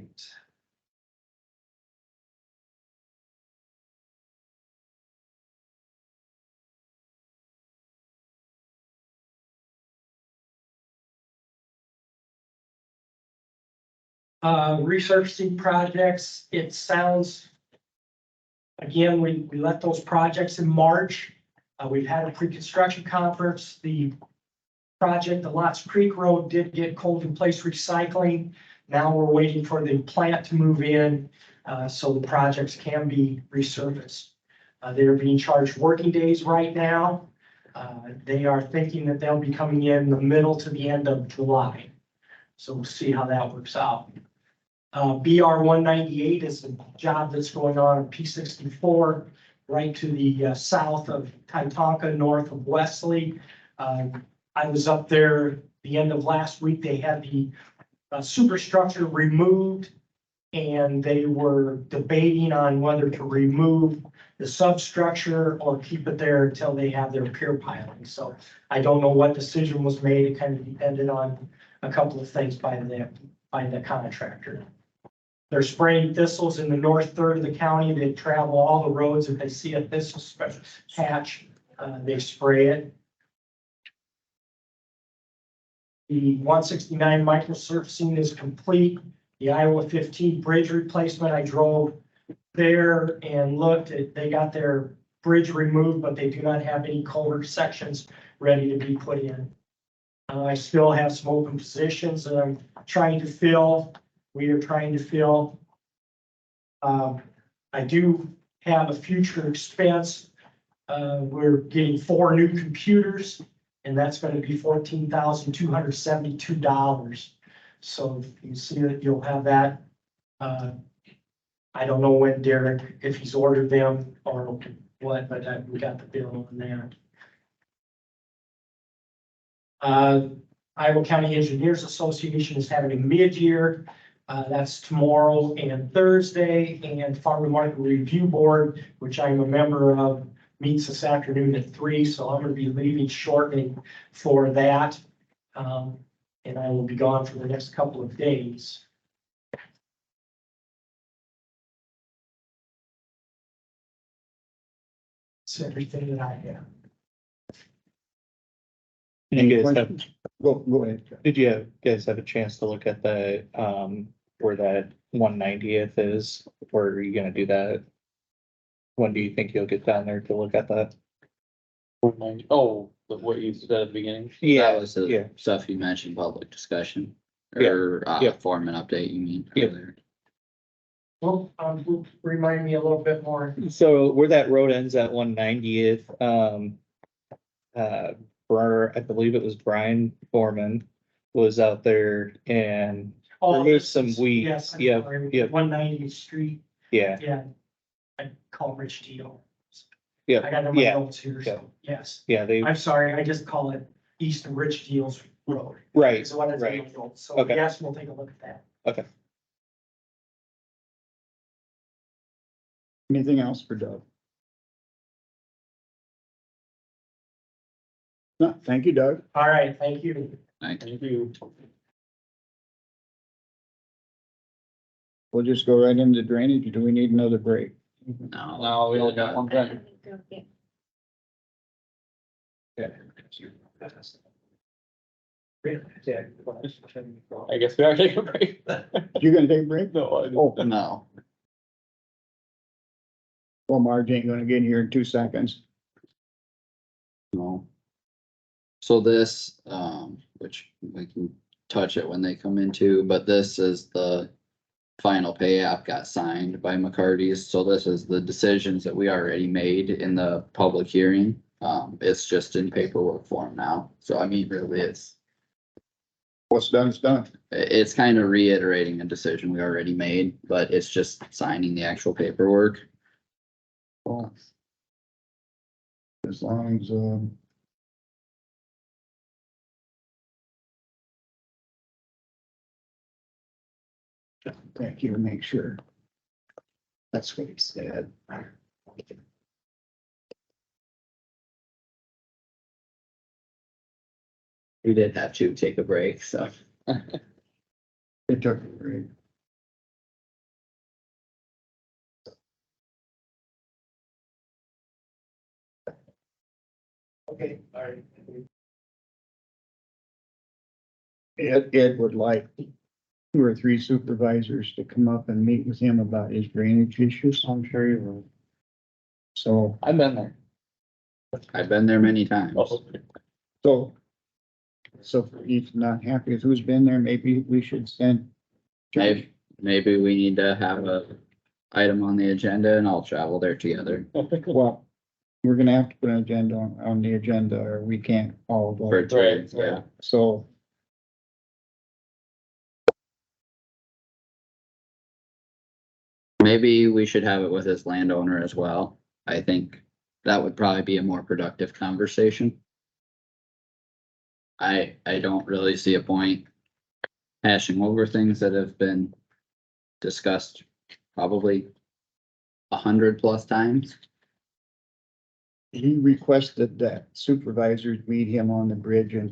Resurfacing projects, it sounds, again, we let those projects in March. We've had a pre-construction conference. The project, the Lots Creek Road did get cold in place recycling. Now we're waiting for the plant to move in, so the projects can be resurfaced. They're being charged working days right now. They are thinking that they'll be coming in the middle to the end of July. So we'll see how that works out. BR 198 is a job that's going on P 64, right to the south of Titanca, north of Wesley. I was up there the end of last week. They had the superstructure removed, and they were debating on whether to remove the substructure or keep it there until they have their pier piling. So I don't know what decision was made. It kind of depended on a couple of things by the contractor. They're spraying thistles in the north third of the county. They travel all the roads. If they see a thistle patch, they spray it. The 169 microsurfacing is complete. The Iowa 15 bridge replacement, I drove there and looked at, they got their bridge removed, but they do not have any culvert sections ready to be put in. I still have some open positions that I'm trying to fill. We are trying to fill. I do have a future expense. We're getting 4 new computers, and that's going to be $14,272. So you see that you'll have that. I don't know when Derek, if he's ordered them or what, but we got the bill on that. Iowa County Engineers Association is having a mid-year. That's tomorrow and Thursday, and Farm and Market Review Board, which I'm a member of, meets this afternoon at 3, so I'm gonna be leaving shortly for that. And I will be gone for the next couple of days. That's everything that I have. Any You guys have, questions? Go ahead. did you guys have a chance to look at the, where that 190th is? Or are you gonna do that? When do you think you'll get down there to look at that? Oh, what you said at the beginning? That was yeah. the stuff you mentioned, public discussion. Yeah, Or, yeah. form an update, you mean? Yeah. earlier. Well, remind me a little bit more. So where that road ends at 190th, I believe it was Brian Foreman was out there and removed some weeds. Yes, Yep, yep. 190th Street, yeah, yeah. I call Rich Deal. I yeah, got it in my yeah, notes here, yeah. so, yes. yeah, they, I'm sorry, I just call it East of Rich Deal's Road. right, Is what it's in right, my notes. So Okay. yes, we'll take a look at that. okay. Anything else for Doug? No, thank you, Doug. All right, thank you. Thank Thank you. We'll just go right into drainage. Do we need another break? No. No, we only got one thing. I guess we are taking a break. You gonna take a break? No, I Oh, No, well, Marge ain't gonna get here in 2 seconds. no. So this, which we can touch it when they come into, but this is the final pay app got signed by McCarty's, so this is the decisions that we already made in the public hearing. It's just in paperwork form now, so I mean, really, What's done is done. it's kind of reiterating a decision we already made, but it's just signing the actual paperwork. Well, as long as, thank you to make sure. That's what he said. We did have to take a break, so. It took a break. Okay, all right. Ed would like 2 or 3 supervisors to come up and meet with him about his drainage issues. I'm sure you will. So, I've been there. I've been there many times. Oh, so if he's not happy with who's been there, maybe we should send. Maybe we need to have a item on the agenda and I'll travel there together Well, we're gonna have to put an agenda on the agenda or we can't all go. for two, Right, yeah. So. Maybe we should have it with his landowner as well. I think that would probably be a more productive conversation. I don't really see a point hashing over things that have been discussed probably 100+ times. He requested that supervisors meet him on the bridge and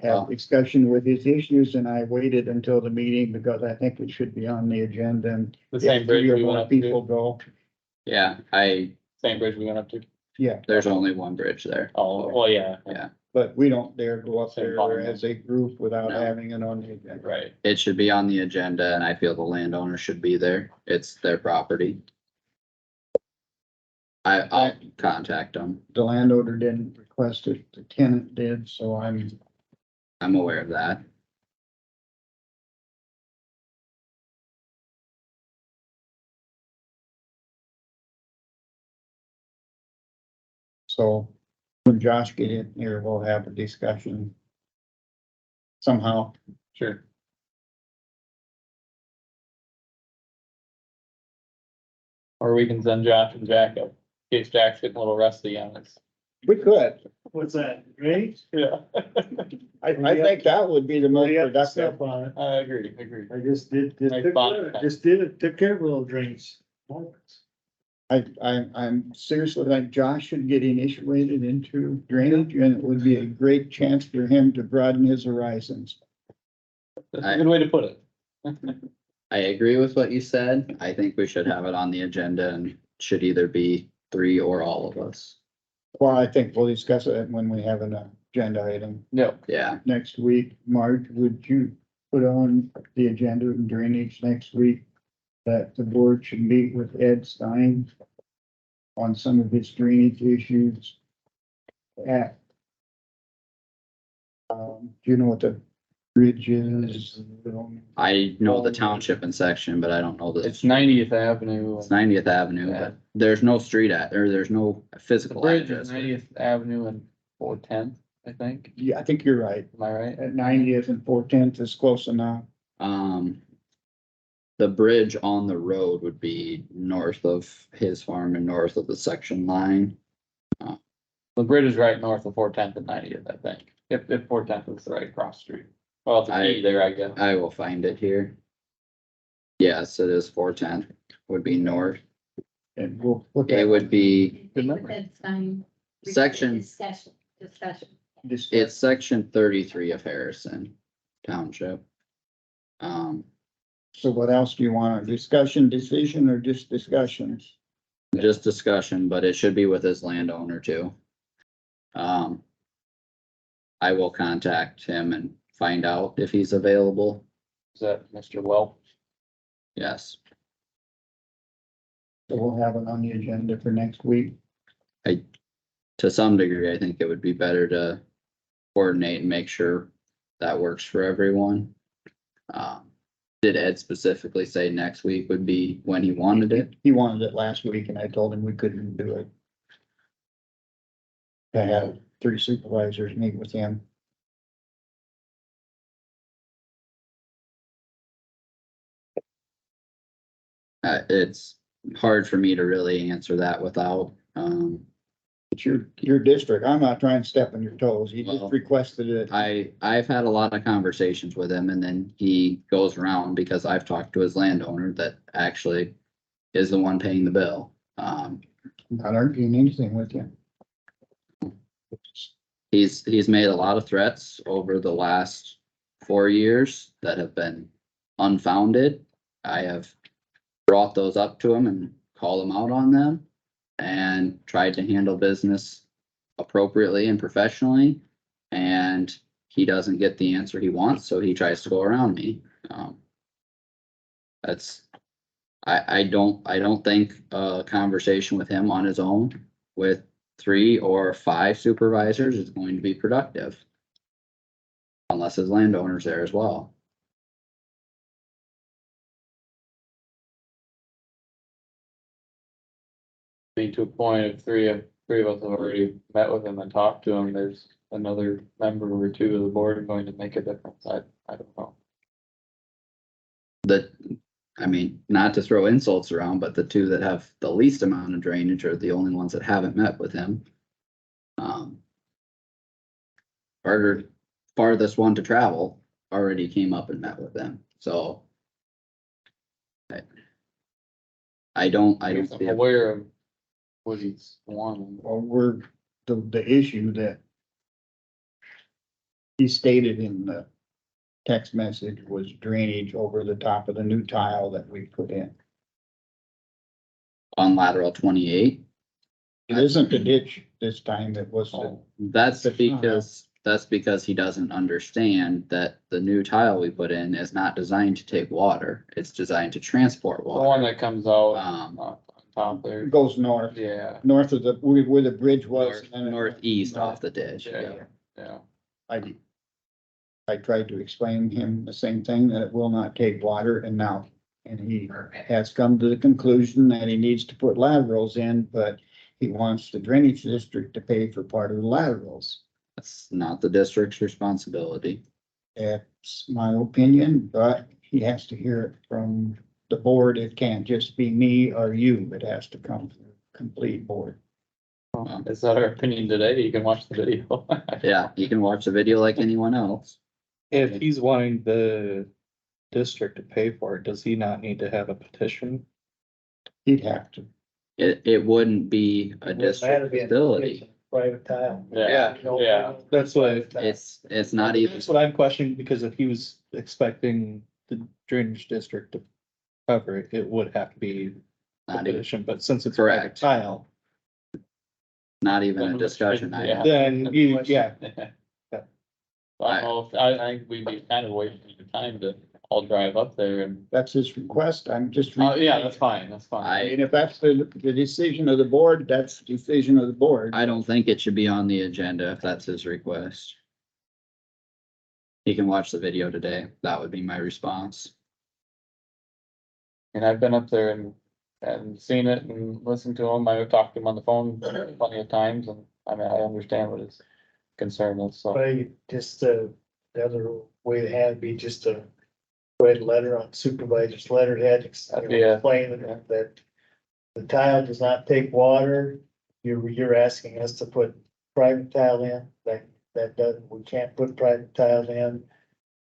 have discussion with his issues, and I waited until the meeting because I think it should be on the agenda and. The same if bridge 3 or we went more up to. people go, Yeah, Same bridge we went up to. yeah, there's only one bridge there. Oh, well, yeah. Yeah. but we don't dare go up Same there volume. as a group without No. having it on the agenda. Right. It should be on the agenda and I feel the landowner should be there. It's their property. I'll contact them. The landowner didn't request it, the tenant did, so I'm aware of that. so when Josh get in here, we'll have a discussion. Somehow, Sure. Or we can send Josh and Jack up, in case Jack's getting a little rusty on this. we could, What's that, right? Yeah. I think that would be the most We got productive. stuff on it. I agree. I just did, Like bond. took care of little drains. I'm seriously like Josh should get initiated into drainage and it would be a great chance for him to broaden his horizons. That's a good way to put it. I agree with what you said. I think we should have it on the agenda and should either be 3 or all of us. Well, I think we'll discuss it when we have agenda item Yep, Yeah, next week. Marge, would you put on the agenda and drainage next week? That the board should meet with Ed Stein on some of his drainage issues. At, do you know what the bridge is? I know the township and section, but I don't know it's the, 90th Avenue. it's 90th Avenue, Yeah. but there's no street there's no The physical bridge address. is 90th Avenue and 410th, I think. Yeah, I think you're right. Am I right? At 90th and 410th is close enough. The bridge on the road would be north of his farm and north of the section line. The bridge is right north of 410th and 90th, I think. If 410th is the right cross street. Well, it's a key there, I guess. I will find it here. Yes, it is 410 would be north. And we'll put It that. would be, Good number. That's fine. Section- Discussion. it's section 33 of Harrison Township. So what else do you want? A discussion, decision, or just discussions? Just discussion, but it should be with his landowner too. I will contact him and find out if he's available. Is that Mr. Welp? Yes, So we'll have it on the agenda for next week. to some degree, I think it would be better to coordinate and make sure that works for everyone. Did Ed specifically say next week would be when he wanted it? He wanted it last week and I told him we couldn't do it. I had 3 supervisors meet with him. It's hard for me to really answer that without, It's your district. I'm not trying to step on your toes. He just Well, requested it. I've had a lot of conversations with him and then he goes around because I've talked to his landowner that actually is the one paying the bill. Not arguing anything with you. He's made a lot of threats over the last 4 years that have been unfounded. I have brought those up to him and called him out on them and tried to handle business appropriately and professionally. And he doesn't get the answer he wants, so he tries to go around me. I don't think a conversation with him on his own with 3 or 5 supervisors is going to be productive. Unless his landowner's there as well. Be to a point of three of us have already met with him and talked to him. There's another member or 2 of the board going to make a difference. I don't know. I mean, not to throw insults around, but the 2 that have the least amount of drainage are the only ones that haven't met with him. Farthest one to travel already came up and met with them, so. I don't I'm see, aware of what he's wanting. Well, the issue that he stated in the text message was drainage over the top of the new tile that we put in. on lateral 28, It isn't the ditch this time, it was, that's because he doesn't understand that the new tile we put in is not designed to take water. It's designed to transport The one water. that comes out Um, on top there. it goes north, Yeah, north of where the bridge was. Northeast off the ditch. yeah, yeah. I tried to explain him the same thing, that it will not take water and he has come to the conclusion that he needs to put laterals in, but he wants the drainage district to pay for part of the laterals. That's not the district's responsibility. That's my opinion, but he has to hear it from the board. It can't just be me or you. It has to come from the complete board. Is that our opinion today? You can watch the video. Yeah, you can watch the video like anyone else. If he's wanting the district to pay for it, does he not need to have a petition? He'd have to. It wouldn't be a district facility. Private tile. Yeah, yeah. That's what, It's not even, that's what I'm questioning, because if he was expecting the drainage district to cover it, it would have to be a not even, petition, but since it's private Correct. tile, not even a discussion item. then you, yeah, I don't know if, I think we'd be kind of wasting the time to all drive up there and, That's his request. I'm just. yeah, that's fine, that's I fine. mean, if that's the decision of the board, that's the decision of the board. I don't think it should be on the agenda if that's his request. He can watch the video today. That would be my response. And I've been up there and seen it and listened to him. I've talked to him on the phone plenty of times and I mean, I understand what his concern is, so. But just, the other way to have it be just to write a letter on supervisor's letterhead, Yeah. explaining that the tile does not take water. You're asking us to put private tile in, that doesn't, we can't put private tile in.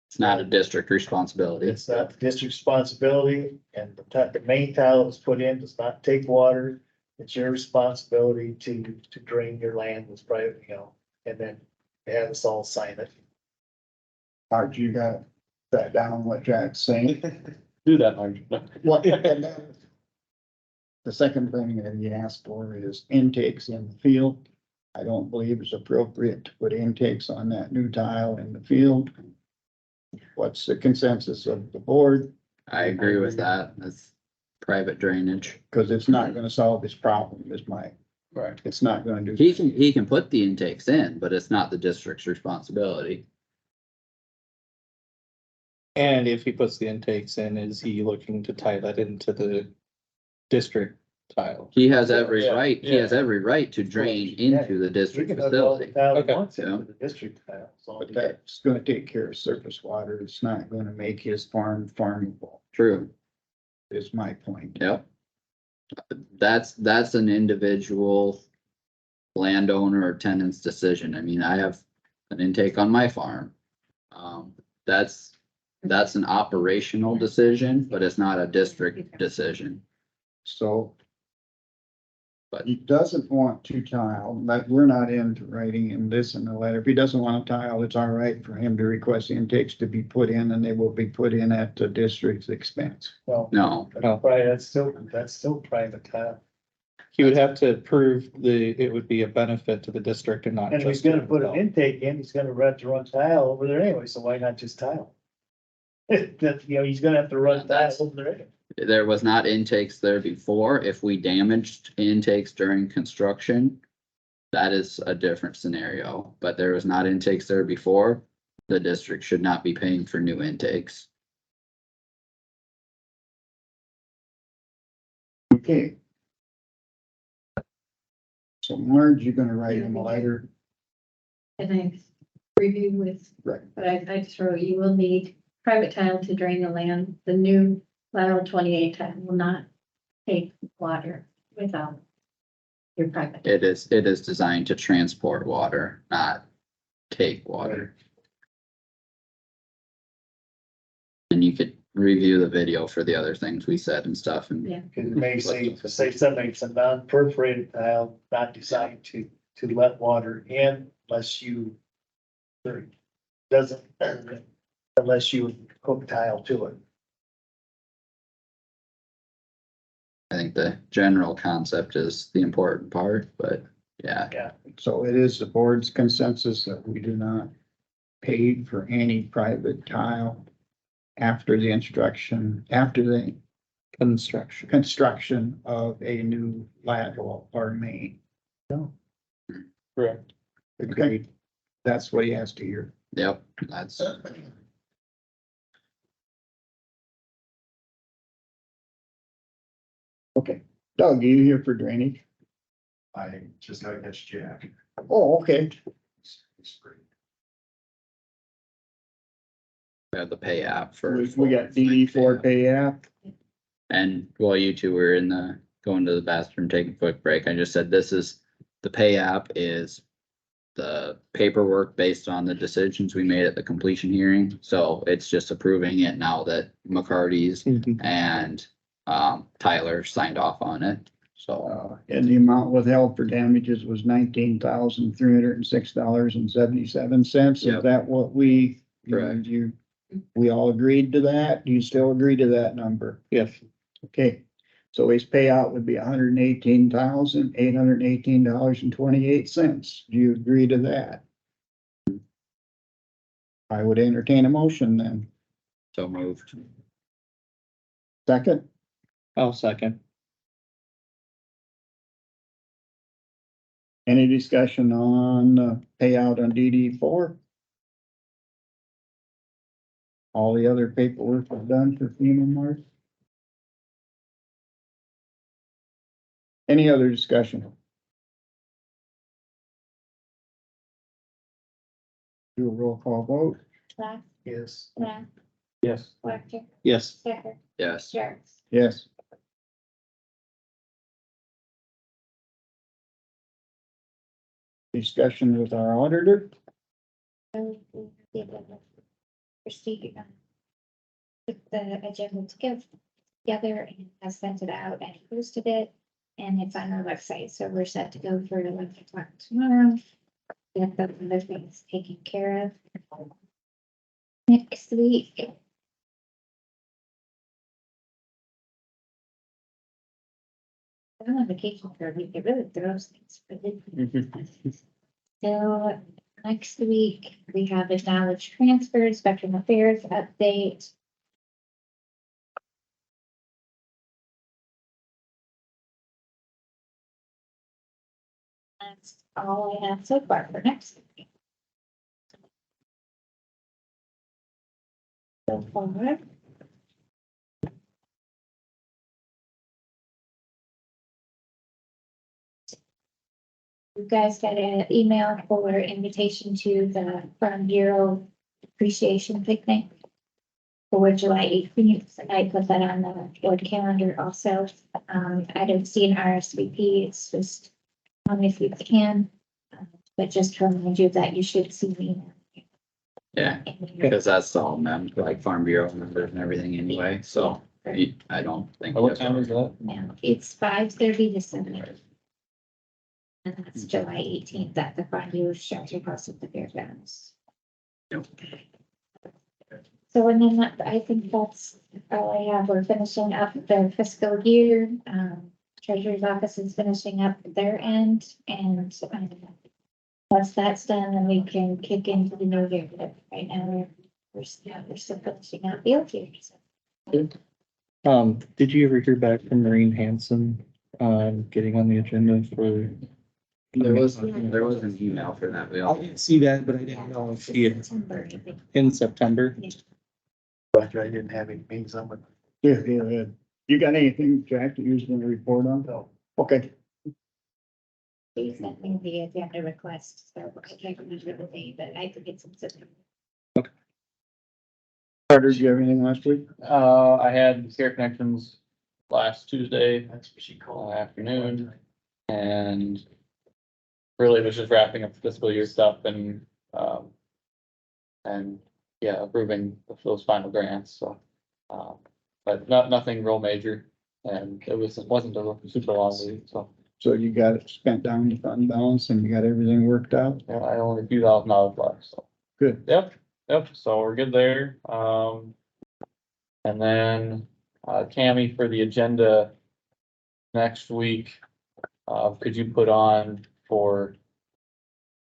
It's not a district responsibility. It's not the district's responsibility, and the main tile that's put in does not take water. It's your responsibility to drain your land with private, and then have us all sign it. How'd you got that down, what Jack's saying? Do that, Marge. Well, and then the second thing that he asked for is intakes in the field. I don't believe it's appropriate to put intakes on that new tile in the field. What's the consensus of the board? I agree with that. That's private drainage. Cause it's not gonna solve this problem, Right. it's not gonna do. He can put the intakes in, but it's not the district's responsibility. And if he puts the intakes in, is he looking to tie that into the district tile? He has every Yeah, right, he has every right to drain into the You district can hook all the facility. tile he Okay. wants into the district tile. so- But that's gonna take care of surface water. It's not gonna make his farm farmable, True, is my point. yep. That's an individual landowner or tenant's decision. I mean, I have an intake on my farm. That's an operational decision, but it's not a district decision. So. But- He doesn't want to tile, but we're not into writing him this in the letter. If he doesn't want to tile, it's all right for him to request intakes to be put in, and they will be put in at the district's expense. Well, No, right, that's still private tile. He would have to prove it would be a benefit to the district and not And if he's just. gonna put an intake in, he's gonna have to run tile over there anyway, so why not just tile? That, he's gonna have to run tile over there anyway. there was not intakes there before. If we damaged intakes during construction, that is a different scenario, but there was not intakes there before. The district should not be paying for new intakes. Okay. So Marge, you're gonna write him a letter, And I review with, right? but I just wrote, you will need private tile to drain the land. The new lateral 28 tile will not take water without your private. It is designed to transport water, not take water. And you could review the video for the other things we said and stuff and. Yeah. Cause it may say something, it's a non-perforated tile, not designed to let water in unless you. Doesn't, unless you hook tile to it. I think the general concept is the important part, but yeah, So it is the board's consensus that we do not pay for any private tile after the Construction. construction of a new lateral or main. Correct. Agreed. That's what he has to hear. yep, that's, Okay, Doug, you here for drainage? I just gotta catch Jack. Oh, okay. It's great. we have the pay app for. We got DD4 pay app. And while you two were going to the bathroom, taking a quick break, I just said the pay app is the paperwork based on the decisions we made at the completion hearing. So it's just approving it now that McCarty's and Tyler signed off on it. So And the amount withheld for damages was $19,306.77. Is Yep. that what we? Correct. We all agreed to that? Do you still agree to that number? Yes. Okay, so his payout would be $118,818.28. Do you agree to that? I would entertain a motion then. So moved. Second, I'll second. any discussion on payout on DD4? All the other paperwork is done for FEMA, Mark? Any other discussion? Do a roll call vote. Plath, Yes. Nah, Yes. Wactor, Yes. Stecker, Yes. Jerks. Yes. Discussion with our auditor. So we did a procedure. Put the agenda together and I sent it out and posted it. And it's on our website, so we're set to go for 11 o'clock tomorrow. Get the other things taken care of. Next week. I'm on vacation for a week, it really throws things. for me. So next week, we have a knowledge transfer, spectrum affairs update. That's all I have so far for next week. So far. You guys got an email for invitation to the Farm Bureau Appreciation Picnic for July 18th. I put that on the board calendar also. I don't see an RSVP. It's just if you can. But just to remind you that you should see me. Yeah, because that's all them, like Farm Bureau members and everything anyway, so I don't think. What time is that? Yeah, it's 5:30 to 7. And that's July 18th at the Farm Bureau Shelter House at the fairgrounds. Yep. So and then I think that's all I have. We're finishing up the fiscal year. Treasurer's office is finishing up their end and once that's done, then we can kick into the new year. But right now, we're still finishing out the old year. So. Did you ever hear back from Maureen Hanson on getting on the agenda for? There was an email for that. We I all, didn't see that, but I didn't know if she had September, I think. in September. But I didn't have any meetings on with. Yeah, yeah. You got anything, Jack, that you was gonna report on? No. Okay, They sent me the agenda request, so I can't remember the date, but I think it's in September. Carter, did you have anything last week? I had Care Connections last Tuesday That's what she called. afternoon, and really was just wrapping up the fiscal year stuff and yeah, approving those final grants, so. But nothing real major, and wasn't a super long week, so. So you got it spent down to fund balance and you got everything worked out? Yeah, I only a few $1,000 left, so. Good. Yep, so we're good there, and then, Tammy, for the agenda next week, could you put on for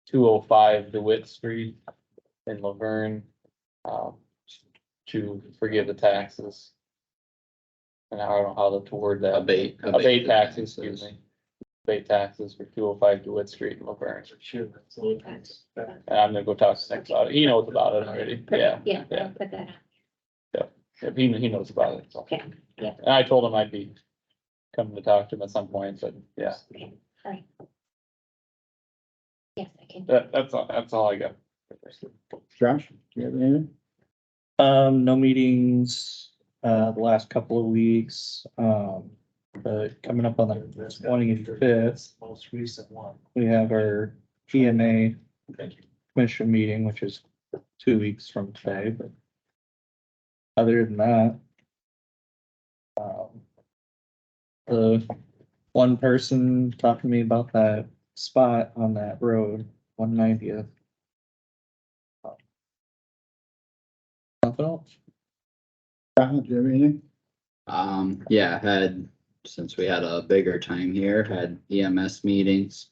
205 DeWitt Street in Laverne, to forgive the taxes? And I don't know how to word that. abate Taxes, excuse me. Abate taxes for 205 DeWitt Street in Laverne. Sure. And I'm gonna go talk to Nick about it. He knows about it already. Yeah, Yeah, yeah. I'll put that on. He knows about it, so. Okay, yeah. And I told him I'd be coming to talk to him at some point, but yeah, Okay, all right. Yes, I can. that's all I got. Josh, do you have anything? No meetings, the last couple of weeks, but coming up on the 25th, Most recent one. we have our EMA commission meeting, which is 2 weeks from today, but other than that, the one person talking to me about that spot on that road, 190th. Nothing else? Kyle, do you have anything? Yeah, since we had a bigger time here, had EMS meetings,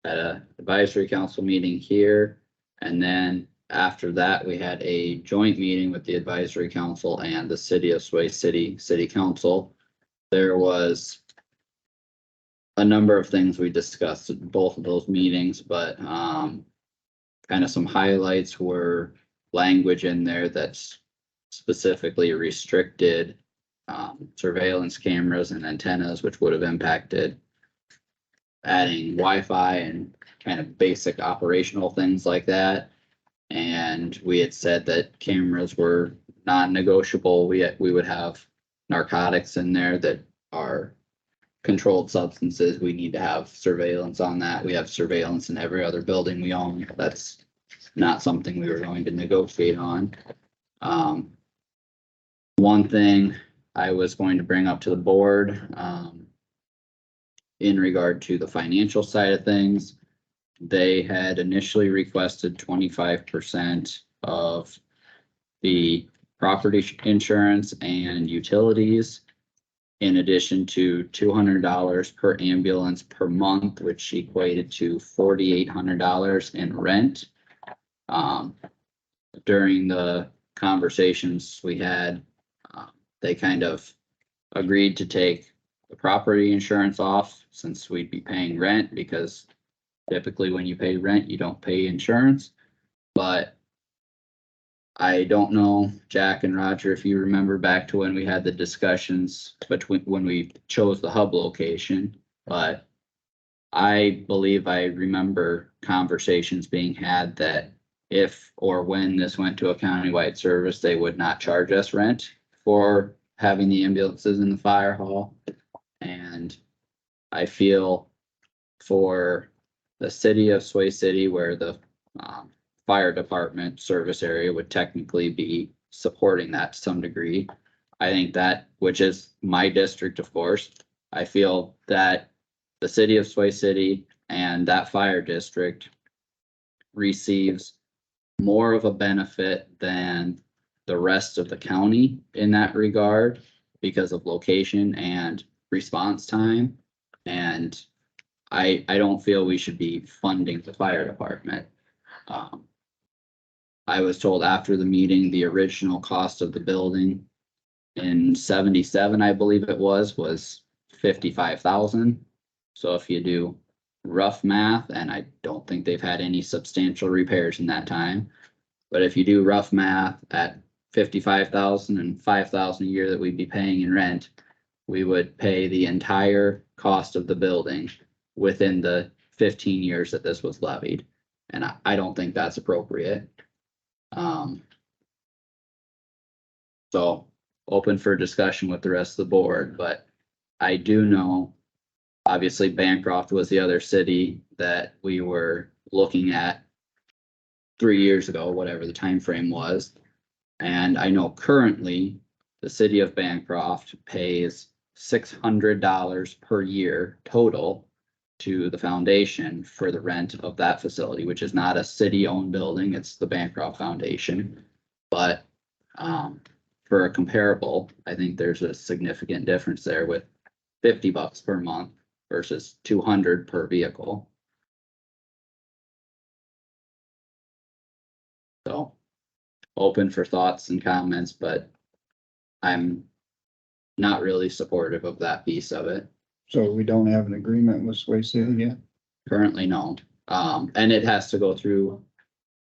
had a advisory council meeting here, and then after that, we had a joint meeting with the advisory council and the city of Sway City Council. There was a number of things we discussed at both of those meetings, but kind of some highlights were language in there that's specifically restricted surveillance cameras and antennas, which would have impacted adding Wi-Fi and kind of basic operational things like that. And we had said that cameras were non-negotiable. We would have narcotics in there that are controlled substances. We need to have surveillance on that. We have surveillance in every other building we own. That's not something we were going to negotiate on. One thing I was going to bring up to the board, in regard to the financial side of things, they had initially requested 25% of the property insurance and utilities, in addition to $200 per ambulance per month, which equated to $4,800 in rent. During the conversations we had, they kind of agreed to take the property insurance off since we'd be paying rent, because typically when you pay rent, you don't pay insurance. But I don't know, Jack and Roger, if you remember back to when we had the discussions between when we chose the hub location, but I believe I remember conversations being had that if or when this went to a countywide service, they would not charge us rent for having the ambulances in the fire hall. And I feel for the city of Sway City, where the fire department service area would technically be supporting that to some degree, I think that, which is my district, of course, I feel that the city of Sway City and that fire district receives more of a benefit than the rest of the county in that regard because of location and response time. And I don't feel we should be funding the fire department. I was told after the meeting, the original cost of the building in 77, I believe it was 55,000. So if you do rough math, and I don't think they've had any substantial repairs in that time, but if you do rough math at 55,000 and 5,000 a year that we'd be paying in rent, we would pay the entire cost of the building within the 15 years that this was levied. And I don't think that's appropriate. So open for discussion with the rest of the board, but I do know, obviously Bancroft was the other city that we were looking at 3 years ago, whatever the time frame was. And I know currently the city of Bancroft pays $600 per year total to the foundation for the rent of that facility, which is not a city-owned building, it's the Bancroft Foundation. But for a comparable, I think there's a significant difference there with $50 per month versus $200 per vehicle. So open for thoughts and comments, but I'm not really supportive of that piece of it. So we don't have an agreement with Sway City yet? Currently, no. And it has to go through,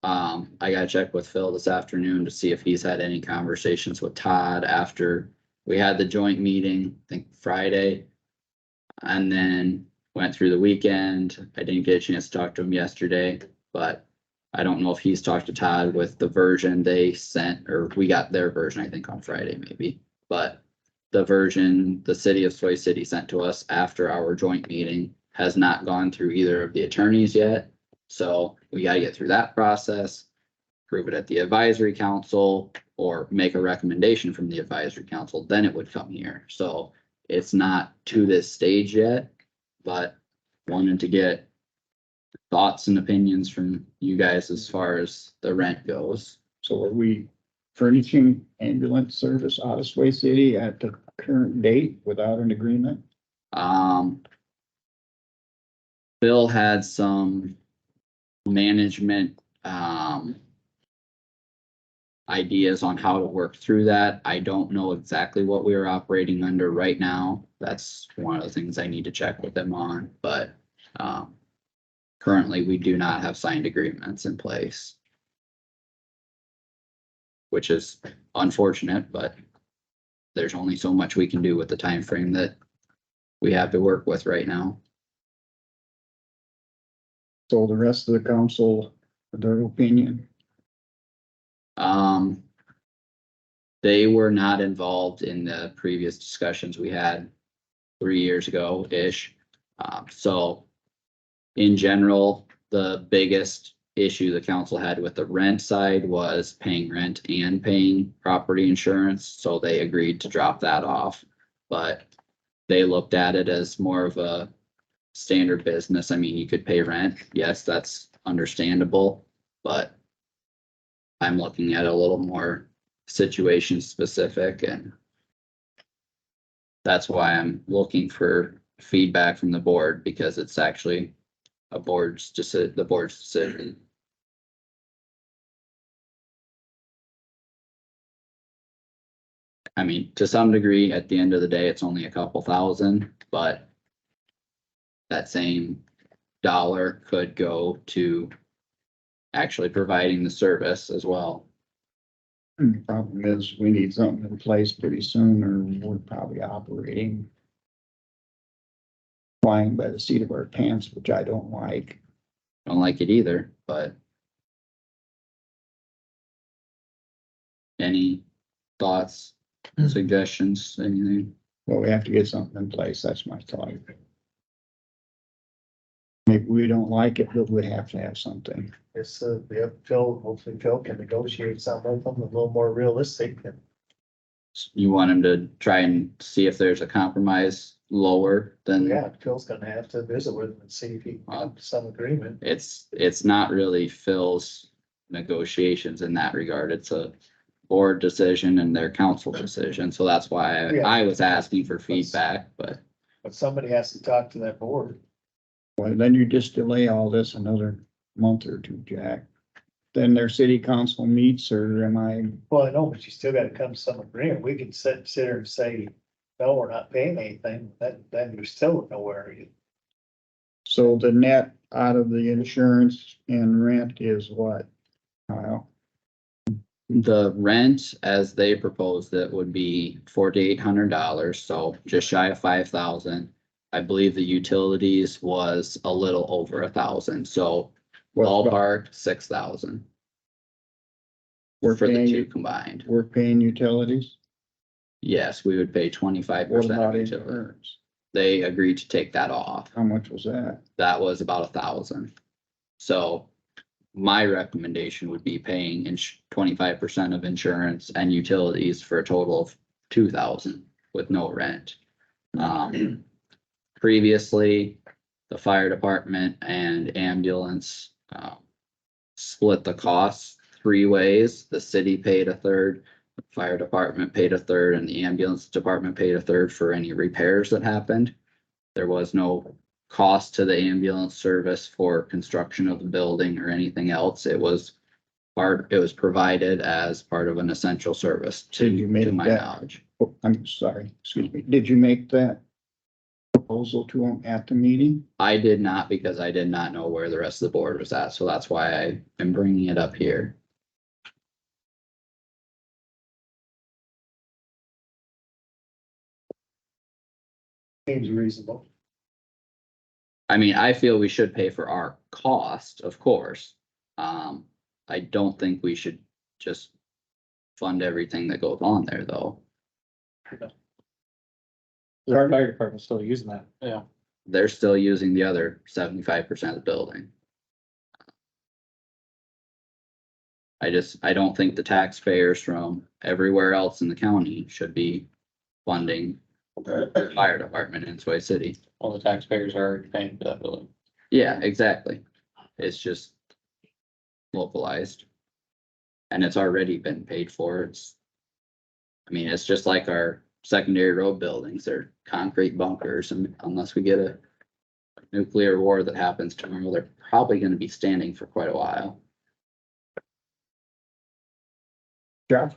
I gotta check with Phil this afternoon to see if he's had any conversations with Todd after we had the joint meeting, I think Friday. And then went through the weekend. I didn't get a chance to talk to him yesterday, but I don't know if he's talked to Todd with the version they sent, or we got their version, I think on Friday maybe. But the version the city of Sway City sent to us after our joint meeting has not gone through either of the attorneys yet. So we gotta get through that process, prove it at the advisory council, or make a recommendation from the advisory council, then it would come here. So it's not to this stage yet, but wanted to get thoughts and opinions from you guys as far as the rent goes. So are we furnishing ambulance service out of Sway City at the current date without an agreement? Bill had some management ideas on how to work through that. I don't know exactly what we are operating under right now. That's one of the things I need to check with them on, but, currently, we do not have signed agreements in place. Which is unfortunate, but there's only so much we can do with the time frame that we have to work with right now. So the rest of the council, their opinion, They were not involved in the previous discussions we had 3 years ago-ish. So in general, the biggest issue the council had with the rent side was paying rent and paying property insurance, so they agreed to drop that off. But they looked at it as more of a standard business. I mean, you could pay rent. Yes, that's understandable, but I'm looking at a little more situation specific, and that's why I'm looking for feedback from the board, because it's actually the board's decision. I mean, to some degree, at the end of the day, it's only a couple thousand, but that same dollar could go to actually providing the service as well. and the problem is we need something in place pretty soon or we're probably operating flying by the seat of our pants, which I don't like. Don't like it either, but any thoughts, suggestions, anything? Well, we have to get something in place. That's my thought. Maybe we don't like it, but we have to have something. It's, we have Phil, hopefully Phil can negotiate something with them a little more realistic and You want him to try and see if there's a compromise lower than? yeah, Phil's gonna have to visit with him and see if he can come to some agreement. It's not really Phil's negotiations in that regard. It's a board decision and their council decision. So that's why Yeah. I was asking for feedback, but But somebody has to talk to that board. Well, then you just delay all this another month or two, Jack. Then their city council meets, or am I, Well, I know, but you still gotta come to some agreement. We can sit here and say, no, we're not paying anything, then you're still nowhere. so the net out of the insurance and rent is what? Kyle? the rent as they proposed it would be $4,800, so just shy of 5,000. I believe the utilities was a little over 1,000, so ballpark 6,000 We're for the paying, two combined. we're paying utilities? Yes, we would pay 25% What of about each of it. insurance? They agreed to take that off. How much was that? That was about 1,000. So my recommendation would be paying 25% of insurance and utilities for a total of 2,000 with no rent. Previously, the fire department and ambulance, split the costs 3 ways. The city paid a third, the fire department paid a third, and the ambulance department paid a third for any repairs that happened. There was no cost to the ambulance service for construction of the building or anything else. It was provided as part of an essential service Did you make to my that? knowledge. Oh, I'm sorry, excuse me. Did you make that proposal to them at the meeting? I did not, because I did not know where the rest of the board was at, so that's why I am bringing it up here. Seems reasonable. I mean, I feel we should pay for our cost, of course. I don't think we should just fund everything that goes on there, though. Our fire department's still using that. Yeah, They're still using the other 75% of the building. I don't think the taxpayers from everywhere else in the county should be funding the fire department in Sway City. all the taxpayers are already paying for that building. Yeah, exactly. It's just localized. And it's already been paid for. I mean, it's just like our secondary road buildings. They're concrete bunkers, and unless we get a nuclear war that happens tomorrow, they're probably gonna be standing for quite a while. Jeff?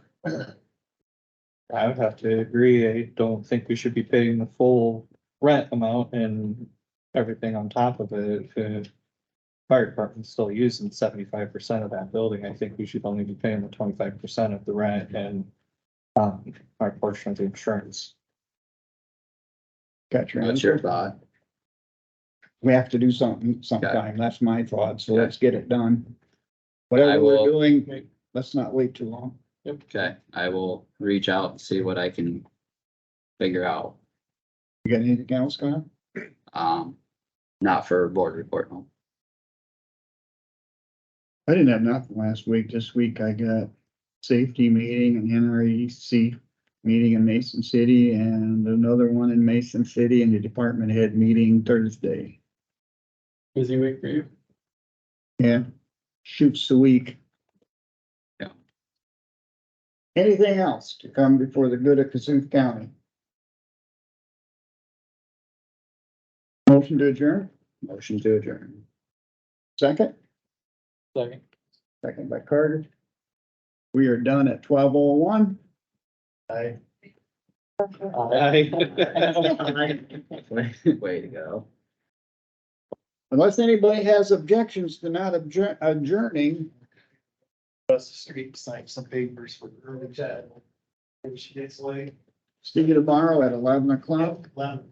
I would have to agree. I don't think we should be paying the full rent amount and everything on top of it. If the fire department's still using 75% of that building, I think we should only be paying the 25% of the rent and our portion of the insurance. Got your What's your answer? thought? We have to do something sometime. That's my thought. So let's get it done. Whatever I we're will- doing, let's not wait too long. Okay, I will reach out and see what I can figure out. You got anything else, Kyle? Not for board report, no. I didn't have nothing last week. This week I got safety meeting and NREC meeting in Mason City and another one in Mason City and the department head meeting Thursday. Busy week for you. Yeah, shoots the week. Yeah. Anything else to come before the good of Kossuth County? Motion to adjourn? Motion to adjourn. Second? Second. Second by Carter. We are done at 12:01. I. Way to go. Unless anybody has objections to not adjourning, Across the street, sign some papers for early chat. Maybe she gets late. see you tomorrow at 11 o'clock. 11.